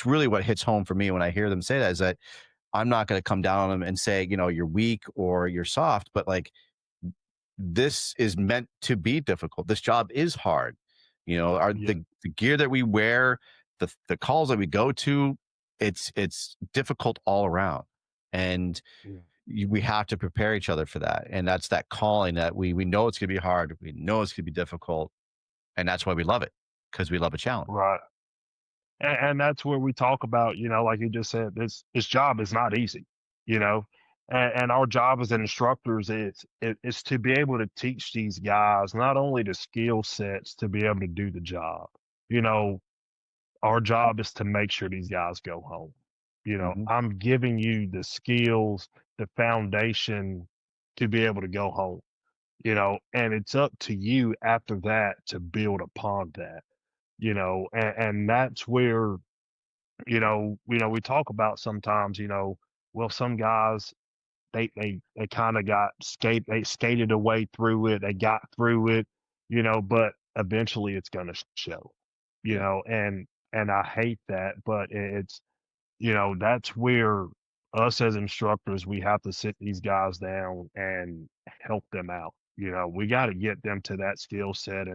really what hits home for me when I hear them say that, is that I'm not going to come down on them and say, you're weak or you're soft, but like, this is meant to be difficult. This job is hard. The gear that we wear, the calls that we go to, it's difficult all around. And we have to prepare each other for that. And that's that calling that we know it's going to be hard. We know it's going to be difficult. And that's why we love it, because we love a challenge. Right. And that's where we talk about, like you just said, this job is not easy, and our job as instructors is to be able to teach these guys not only the skill sets to be able to do the job. Our job is to make sure these guys go home. I'm giving you the skills, the foundation to be able to go home, and it's up to you after that to build upon that. And that's where, we talk about sometimes, well, some guys, they kind of they skated away through it, they got through it, but eventually it's going to show, and I hate that, but it's, that's where us as instructors, we have to sit these guys down and help them out. We got to get them to that skill set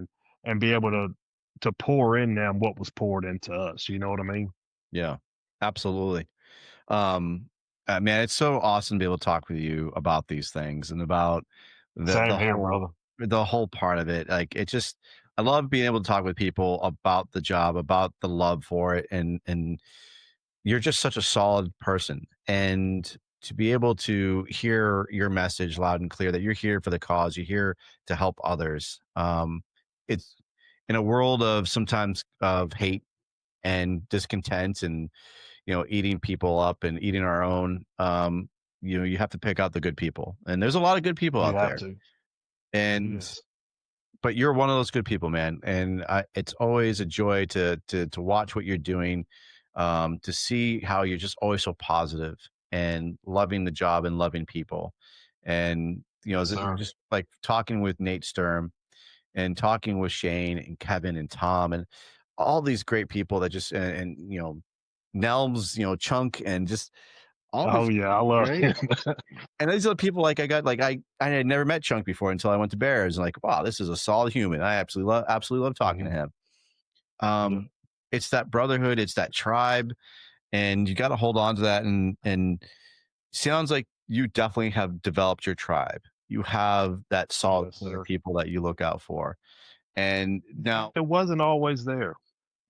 and be able to pour in them what was poured into us. You know what I mean? Yeah, absolutely. Man, it's so awesome to be able to talk with you about these things and about Same here, brother. the whole part of it. Like, I love being able to talk with people about the job, about the love for it. And you're just such a solid person. And to be able to hear your message loud and clear, that you're here for the cause, you're here to help others. It's in a world of sometimes of hate and discontent and, eating people up and eating our own, you have to pick out the good people. And there's a lot of good people out there. To. And Yes. but you're one of those good people, man, and it's always a joy to watch what you're doing, to see how you're just always so positive and loving the job and loving people, and Yes, sir. just like talking with Nate Sturm and talking with Shane and Kevin and Tom and all these great people that just and Nelms, Chunk and just all Oh these yeah, I love right. him. And these are the people like I got like I had never met Chunk before until I went to Bears and like, wow, this is a solid human. I absolutely love talking to Mhm. him. Yeah. It's that brotherhood, it's that tribe, and you got to hold on to that. And sounds like you definitely have developed your tribe. You have that solid Yes, core of sir. people that you look out for. And now, It wasn't always there.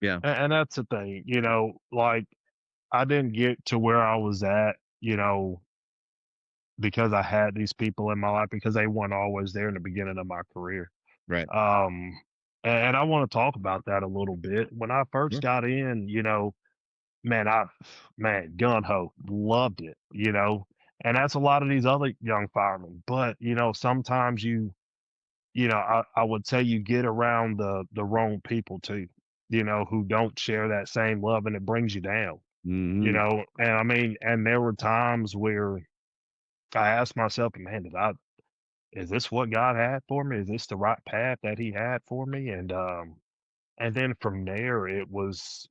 yeah, And that's the thing, like I didn't get to where I was at, because I had these people in my life because they weren't always there in the beginning of my career. right. Um, and I want to talk about that a little bit. When I first Sure. got in, man, gun ho, loved it, and that's a lot of these other young firemen. But, sometimes I would say you get around the wrong people too, who don't share that same love and it brings you down, Hmm. and I mean, and there were times where I asked myself, man, is this what God had for me? Is this the right path that he had for me? And then from there it was,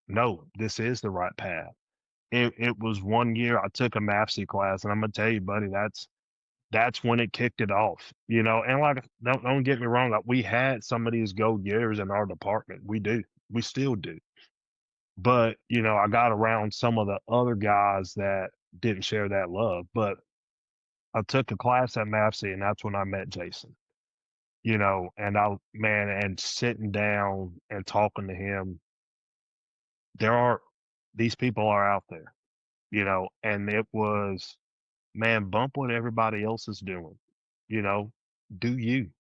no, this is the right path. It was one year I took a MAPC class, and I'm gonna tell you, buddy, that's when it kicked it off, And like, don't get me wrong, like, we had some of these go getters in our department. We do, we still do. But I got around some of the other guys that didn't share that love. But I took a class at MAPC, and that's when I met Jason. And and sitting down and talking to him, there are these people are out there, and it was, man, bump what everybody else is doing, you know, do you,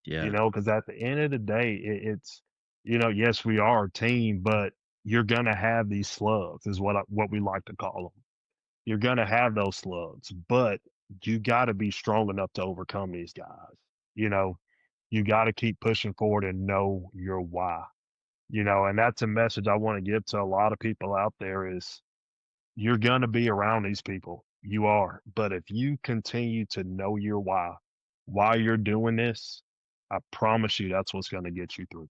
Yeah. because at the end of the day, it's, yes, we are a team, but you're going to have these slugs, is what we like to call them. You're going to have those slugs, but you got to be strong enough to overcome these guys. You know, you got to keep pushing forward and know your why. And that's a message I want to give to a lot of people out there is you're going to be around these people. You are. But if you continue to know your why you're doing this, I promise you that's what's going to get you through.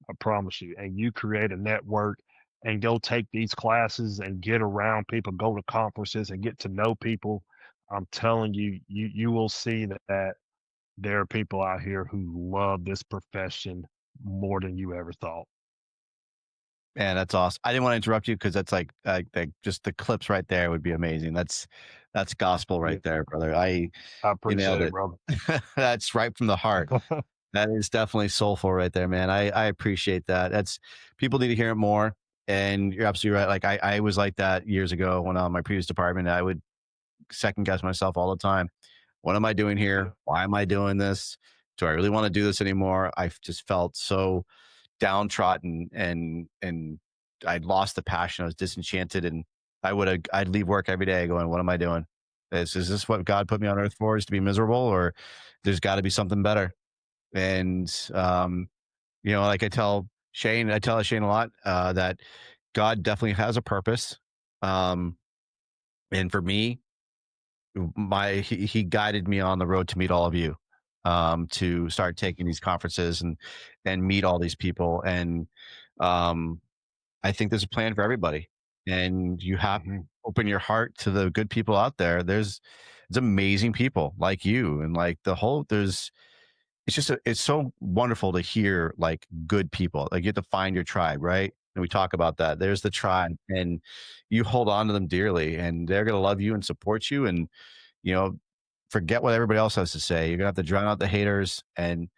I promise you. And you create a network and go take these classes and get around people, go to conferences and get to know people. I'm telling you, you will see that there are people out here who love this profession more than you ever thought. Man, that's awesome. I didn't want to interrupt you because that's like just the clips right there would be amazing. That's gospel Yeah, right there, brother. I You nailed appreciate it, it. brother. That's right from the heart. That is definitely soulful right there, man. I appreciate that. That's people need to hear it more. And you're absolutely right. Like I was like that years ago when on my previous department, I would second guess myself all the time. What am I doing Yeah. here? Why am I doing this? Do I really want to do this anymore? I just felt so downtrodden and I'd lost the passion. I was disenchanted and I'd leave work every day going, what am I doing? Is this what God put me on earth for, is to be miserable, or there's got to be something better? And like I tell Shane a lot that God definitely has a purpose. Um, and for me, he guided me on the road to meet all of you, to start taking these conferences and meet all these people. And um, I think there's a plan for everybody, and you have to Mhm. open your heart to the good people out there. It's amazing people like you, and like it's so wonderful to hear like good people. Like you have to find your tribe, right? And we talk about that. There's the tribe, and you hold on to them dearly, and they're gonna love you and support you, and you know, forget what everybody else has to say. You're gonna have to drown out the haters, and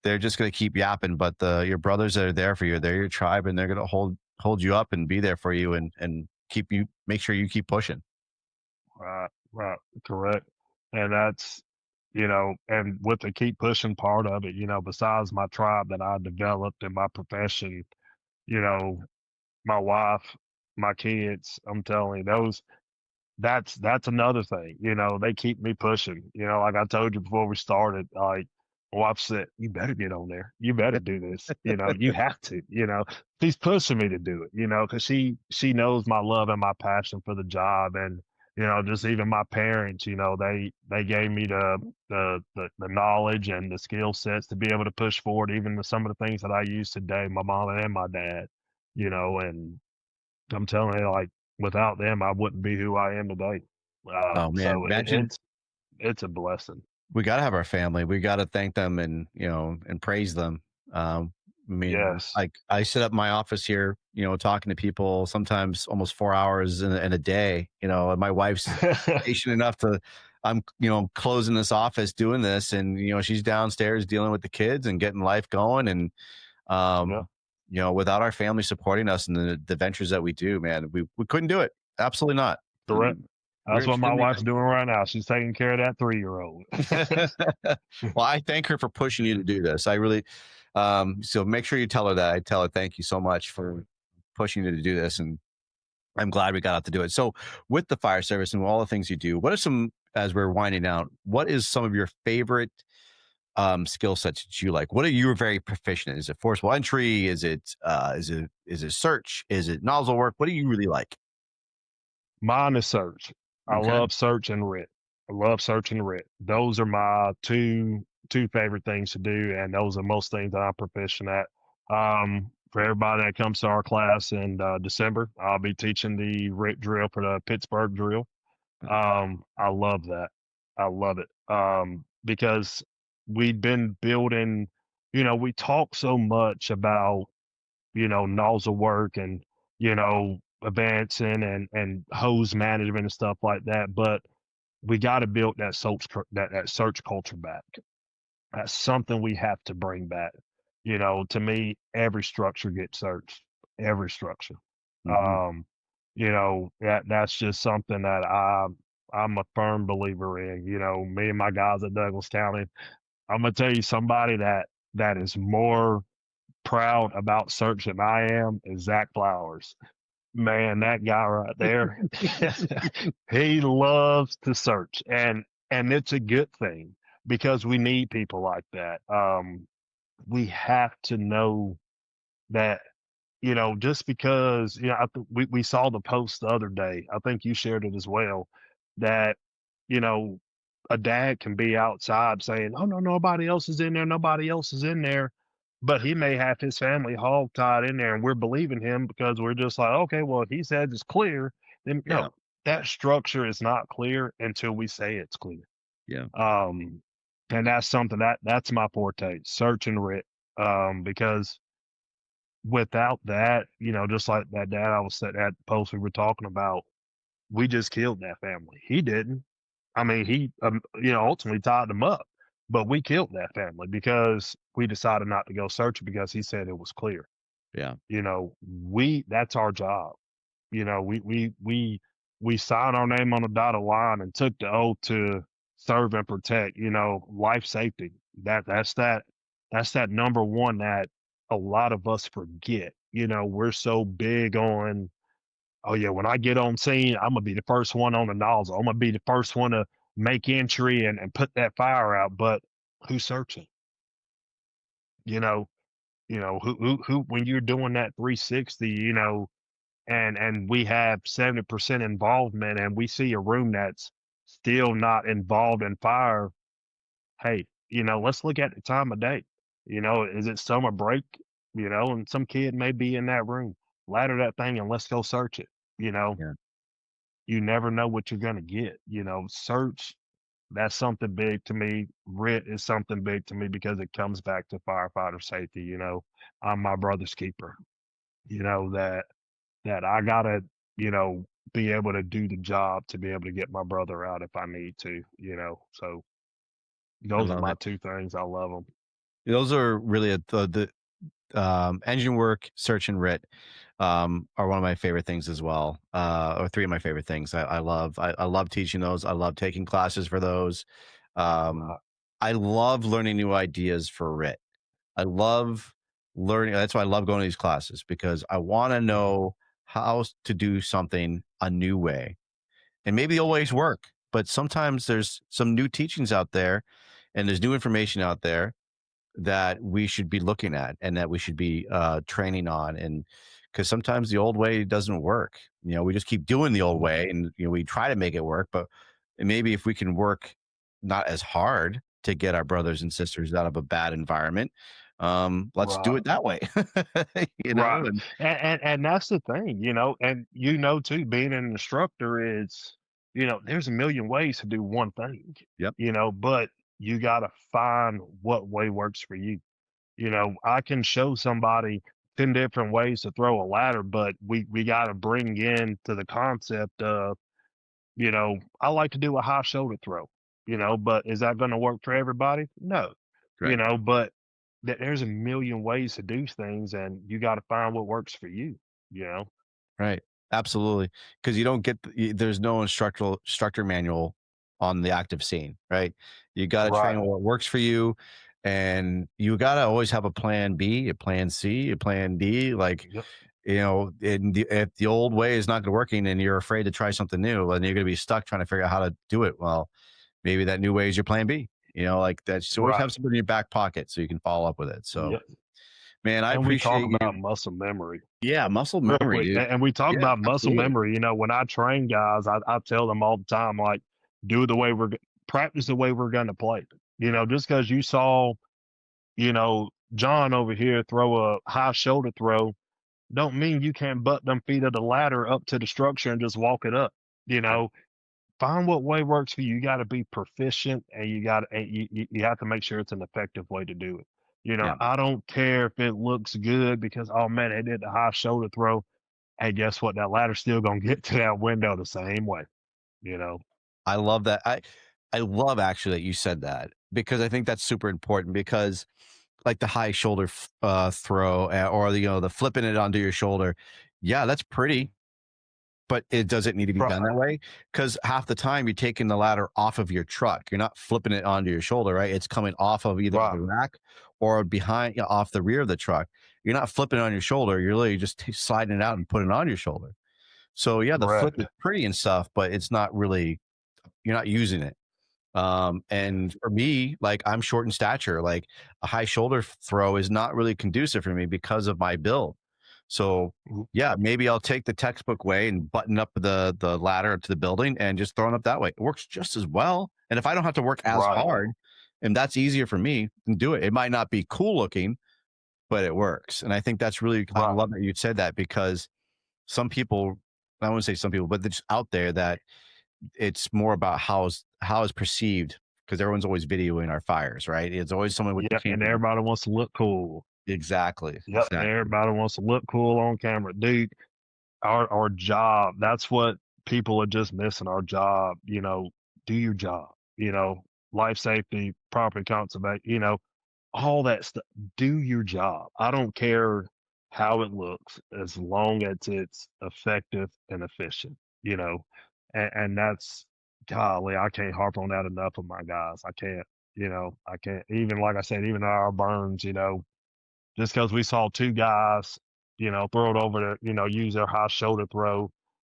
they're just gonna keep yapping. But your brothers that are there for you, they're your tribe, and they're gonna hold you up and be there for you, and make sure you keep pushing. Right, right, correct. And that's, and with the keep pushing part of it, besides my tribe that I developed in my profession, you know, my wife, my kids, I'm telling you, that's another thing. They keep me pushing. Like I told you before we started, like wife said, "You better get on there. You better do this. You have to. She's pushing me to do it. Because she knows my love and my passion for the job, and just even my parents. They gave me the knowledge and the skill sets to be able to push forward, even with some of the things that I use today. My mom and my dad. And I'm telling you, like without them, I wouldn't be who I am today. Oh man, So imagine it's a blessing. we got to have our family. We got to thank them and and praise them. I mean, Yes. like I set up my office here, talking to people sometimes almost 4 hours in a day. And my wife's patient enough to. I'm closing this office doing this, and she's downstairs dealing with the kids and getting life going. And without our family supporting us in the ventures that we do, man, we couldn't do it. Absolutely not. Correct. That's what my extremely wife's doing right now. She's taking care of that 3-year-old. Well, I thank her for pushing you to do this. I really, so make sure you tell her that. I tell her thank you so much for pushing you to do this, and I'm glad we got out to do it. So, with the fire service and all the things you do, what are some, as we're winding down, what is some of your favorite skill sets that you like? What are you very proficient in? Is it forcible entry? Is it search? Is it nozzle work? What do you really like? Mine is search. I Okay. love search and RIT. I love search and RIT. Those are my two favorite things to do, and those are most things that I'm proficient at. For everybody that comes to our class in December, I'll be teaching the RIT drill for the Pittsburgh drill. I love that. I love it. Because we've been building, we talk so much about, nozzle work and, advancing and hose management and stuff like that. But we got to build that search culture back. That's something we have to bring back. To me, every structure gets searched. Every structure. Mhm. That's just something that I'm a firm believer in. Me and my guys at Douglas County. I'm gonna tell you somebody that is more proud about search than I am is Zach Flowers. Man, that guy right there, he loves to search, and it's a good thing because we need people like that. We have to know that, just because, we saw the post the other day, I think you shared it as well, that, you know, a dad can be outside saying, "Oh no, nobody else is in there, nobody else is in there," but he may have his family hog tied in there, and we're believing him because we're just like, okay, well, if he says it's clear, then Yeah. no, that structure is not clear until we say it's clear. Yeah. And that's something that's my forte, search and RIT, because without that, just like that dad I was at the post we were talking about, we just killed that family. He didn't. I mean, he, ultimately tied them up, but we killed that family because we decided not to go searching because he said it was clear. Yeah. That's our job. We signed our name on the dotted line and took the oath to serve and protect, life safety. That's that number one that a lot of us forget. We're so big on, oh yeah, when I get on scene, I'm gonna be the first one on the nozzle. I'm gonna be the first one to make entry and put that fire out. But who's searching? You know, who when you're doing that 360, and we have 70% involvement and we see a room that's still not involved in fire, hey, let's look at the time of day. Is it summer break? And some kid may be in that room. Ladder that thing and let's go search it. Yeah. You never know what you're gonna get. Search, that's something big to me. RIT is something big to me because it comes back to firefighter safety. I'm my brother's keeper. That I gotta, be able to do the job to be able to get my brother out if I need to. So I those are love my it. two things. I love them. Those are really the engine work, search, and RIT are one of my favorite things as well, or three of my favorite things. I love. I love teaching those. I love taking classes for those. Um, I love learning new ideas for RIT. I love learning. That's why I love going to these classes because I want to know how to do something a new way. And maybe the old ways work, but sometimes there's some new teachings out there and there's new information out there that we should be looking at and that we should be training on. And because sometimes the old way doesn't work, we just keep doing the old way, and we try to make it work. But maybe if we can work not as hard to get our brothers and sisters out of a bad environment, let's do Right. it that way. Right. And And that's the thing, and too, being an instructor is, there's a million ways to do one thing, yep, but you gotta find what way works for you. I can show somebody 10 different ways to throw a ladder, but we gotta bring in to the concept of, I like to do a high shoulder throw, but is that gonna work for everybody? No. right. But there's a million ways to do things, and you got to find what works for you. You know, Right. Absolutely. Because you don't get there's no instructor manual on the active scene, right? You got to train right? what works for you, and you got to always have a plan B, a plan C, a plan D. Like, Yep. if the old way is not working and you're afraid to try something new, then you're going to be stuck trying to figure out how to do it. Well, maybe that new way is your plan B. Like that. So always Right. have something in your back pocket so you can follow up with it. So, Yep. man, I And we talk appreciate you. about muscle memory Yeah, muscle real memory, quick. dude. And we talk Yeah, about muscle absolutely. memory. When I train guys, I tell them all the time, like, do the way practice the way we're going to play. Just because you saw, John over here throw a high shoulder throw, don't mean you can't butt them feet of the ladder up to the structure and just walk it up. You Right. know, find what way works for you. You got to be proficient, and you have to make sure it's an effective way to do it. Yeah. I don't care if it looks good because, oh man, they did the high shoulder throw. Hey, guess what? That ladder's still gonna get to that window the same way. You know, I love that. I love actually that you said that, because I think that's super important, because like the high shoulder throw, or the flipping it onto your shoulder. Yeah, that's pretty, but it doesn't need to be done right, that way, because half the time you're taking the ladder off of your truck. You're not flipping it onto your shoulder, right? It's coming off of either right, the rack or behind, off the rear of the truck. You're not flipping it on your shoulder. You're literally just sliding it out and putting it on your shoulder. So yeah, the flip correct. is pretty and stuff, but it's not really, you're not using it. And for me, like, I'm short in stature, like a high shoulder throw is not really conducive for me because of my build. So Mhm. yeah, maybe I'll take the textbook way and button up the ladder to the building and just throw it up that way. It works just as well. And if I don't have to work as Right. hard and that's easier for me, then do it. It might not be cool looking, but it works. And I think that's really, I Right. love that you said that, because some people, I wouldn't say some people, but they're just out there that it's more about how is perceived, because everyone's always videoing our fires, right? It's always someone with the Yep. And camera. everybody wants to look cool. Exactly. Yep. Everybody wants to look cool on camera, dude. Our job. That's what people are just missing. Our job. Do your job. Life safety, property conservation. All that stuff. Do your job. I don't care how it looks, as long as it's effective and efficient. You know, and that's, golly, I can't harp on that enough of my guys. I can't. I can't. Even like I said, even our burns. Just because we saw two guys, throw it over to, use their high shoulder throw,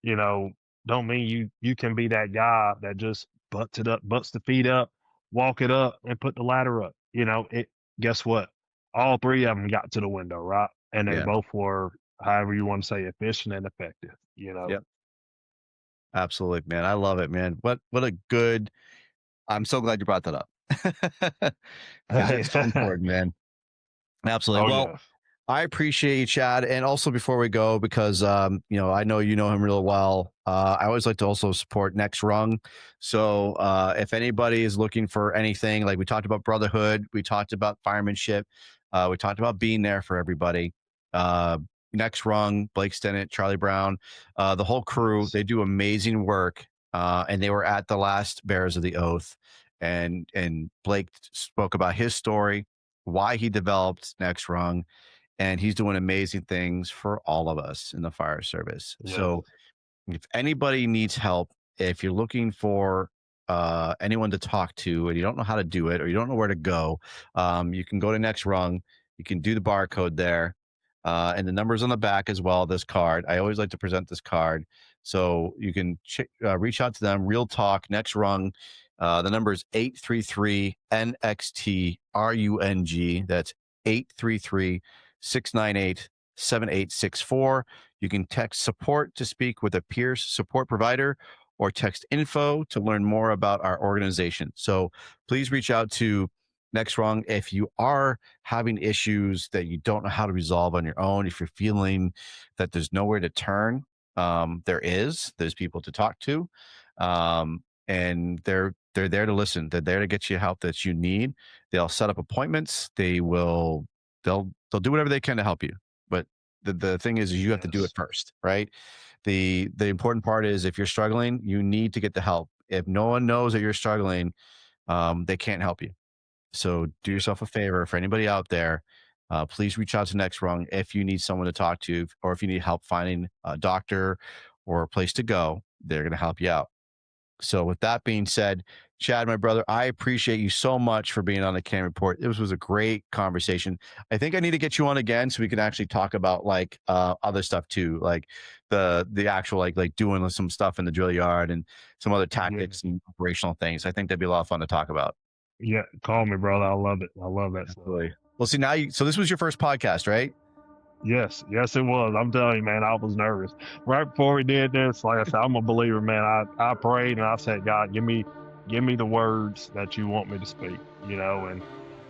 you know, don't mean you can be that guy that just butts the feet up, walk it up, and put the ladder up. Guess what? All three of them got to the window, right? And they Yeah. both were, however you want to say, efficient and effective. Yep. Absolutely, man. I love it, man. What a good. I'm so glad you brought that up, because it's so important, man. Absolutely. Oh Well, yeah. I appreciate you, Chad. And also, before we go, because I know you know him real well. I always like to also support Next Rung. So if anybody is looking for anything, like we talked about brotherhood, we talked about firemanship, we talked about being there for everybody. Next Rung, Blake Stennett, Charlie Brown, the whole crew, they do amazing work. And they were at the last Bearers of the Oath, and Blake spoke about his story, why he developed Next Rung, and he's doing amazing things for all of us in the fire service. Yeah. So if anybody needs help, if you're looking for anyone to talk to and you don't know how to do it, or you don't know where to go, you can go to Next Rung. You can do the barcode there, and the numbers on the back as well. This card, I always like to present this card, so you can reach out to them. Real talk, Next Rung. The number is 833-NXT-RUNG. That's 833-698-7864. You can text support to speak with a peer support provider, or text info to learn more about our organization. So please reach out to Next Wrong if you are having issues that you don't know how to resolve on your own. If you're feeling that there's nowhere to turn, there's people to talk to, and they're there to listen. They're there to get you help that you need. They'll set up appointments. They'll do whatever they can to help you. But the thing is you have to do it first, right? The important part is, if you're struggling, you need to get the help. If no one knows that you're struggling, they can't help you. So do yourself a favor. For anybody out there, please reach out to Next Wrong if you need someone to talk to, or if you need help finding a doctor or a place to go. They're going to help you out. So with that being said, Chad, my brother, I appreciate you so much for being on the C.A.N Report. This was a great conversation. I think I need to get you on again so we can actually talk about like other stuff too, like the actual like doing some stuff in the drill yard and some other tactics and operational things. I think that'd be a lot of fun to talk about. Yeah, call me, brother. I love it. I love that Absolutely. Stuff. Well, see, now so this was your first podcast, right? Yes, it was. I'm telling you, man, I was nervous. Right before we did this, like I said, I'm a believer, man. I prayed and I said, God, give me the words that you want me to speak, and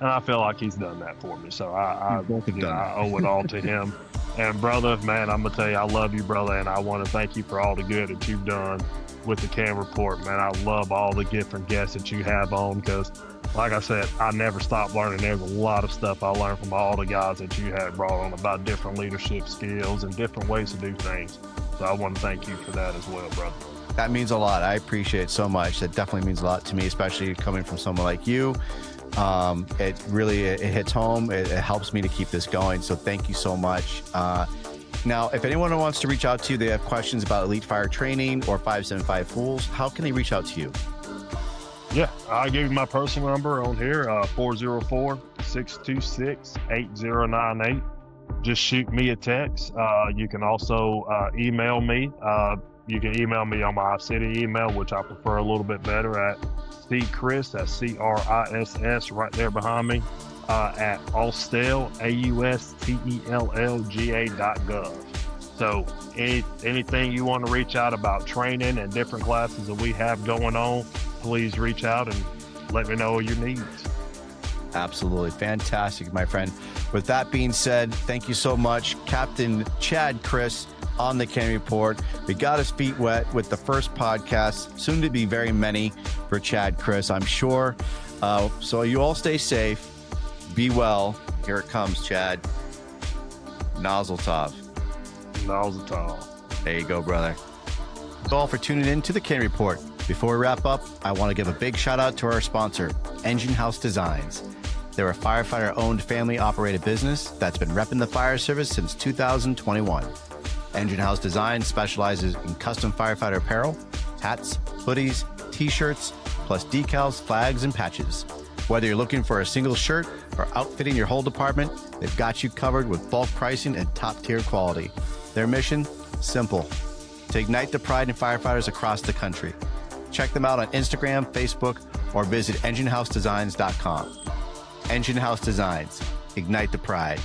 I feel like he's done that for me. So I owe it all to him. And brother, man, I'm gonna tell you, I love you, brother, and I want to thank you for all the good that you've done with the C.A.N Report, man. I love all the different guests that you have on, because like I said, I never stop learning. There's a lot of stuff I learned from all the guys that you had brought on about different leadership skills and different ways to do things. So I want to thank you for that as well, brother. That means a lot. I appreciate it so much. That definitely means a lot to me, especially coming from someone like you. It really hits home. It helps me to keep this going. So thank you so much. Now, if anyone wants to reach out to you, they have questions about Elite Fire Training or 575 Fools, how can they reach out to you? Yeah, I'll give you my personal number on here, 404-626-8098. Just shoot me a text. You can also email me. You can email me on my city email, which I prefer a little bit better, at C. Criss, that's CRISS, right there behind me, at Austell, AUSTELLGA.gov. So anything you want to reach out about training and different classes that we have going on, please reach out and let me know your needs. Absolutely. Fantastic, my friend. With that being said, thank you so much, Captain Chad Criss on the C.A.N Report. We got his feet wet with the first podcast, soon to be very many for Chad Criss, I'm sure. So you all stay safe. Be well. Here it comes, Chad. Nozzle Tov. There you go, brother. That's all for tuning in to the C.A.N Report. Before we wrap up, I want to give a big shout out to our sponsor, Engine House Designs. They're a firefighter-owned, family-operated business that's been repping the fire service since 2021. Engine House Designs specializes in custom firefighter apparel, hats, hoodies, t-shirts, plus decals, flags, and patches. Whether you're looking for a single shirt or outfitting your whole department, they've got you covered with bulk pricing and top-tier quality. Their mission? Simple. To ignite the pride in firefighters across the country. Check them out on Instagram, Facebook, or visit enginehousedesigns.com. Engine House Designs. Ignite the pride.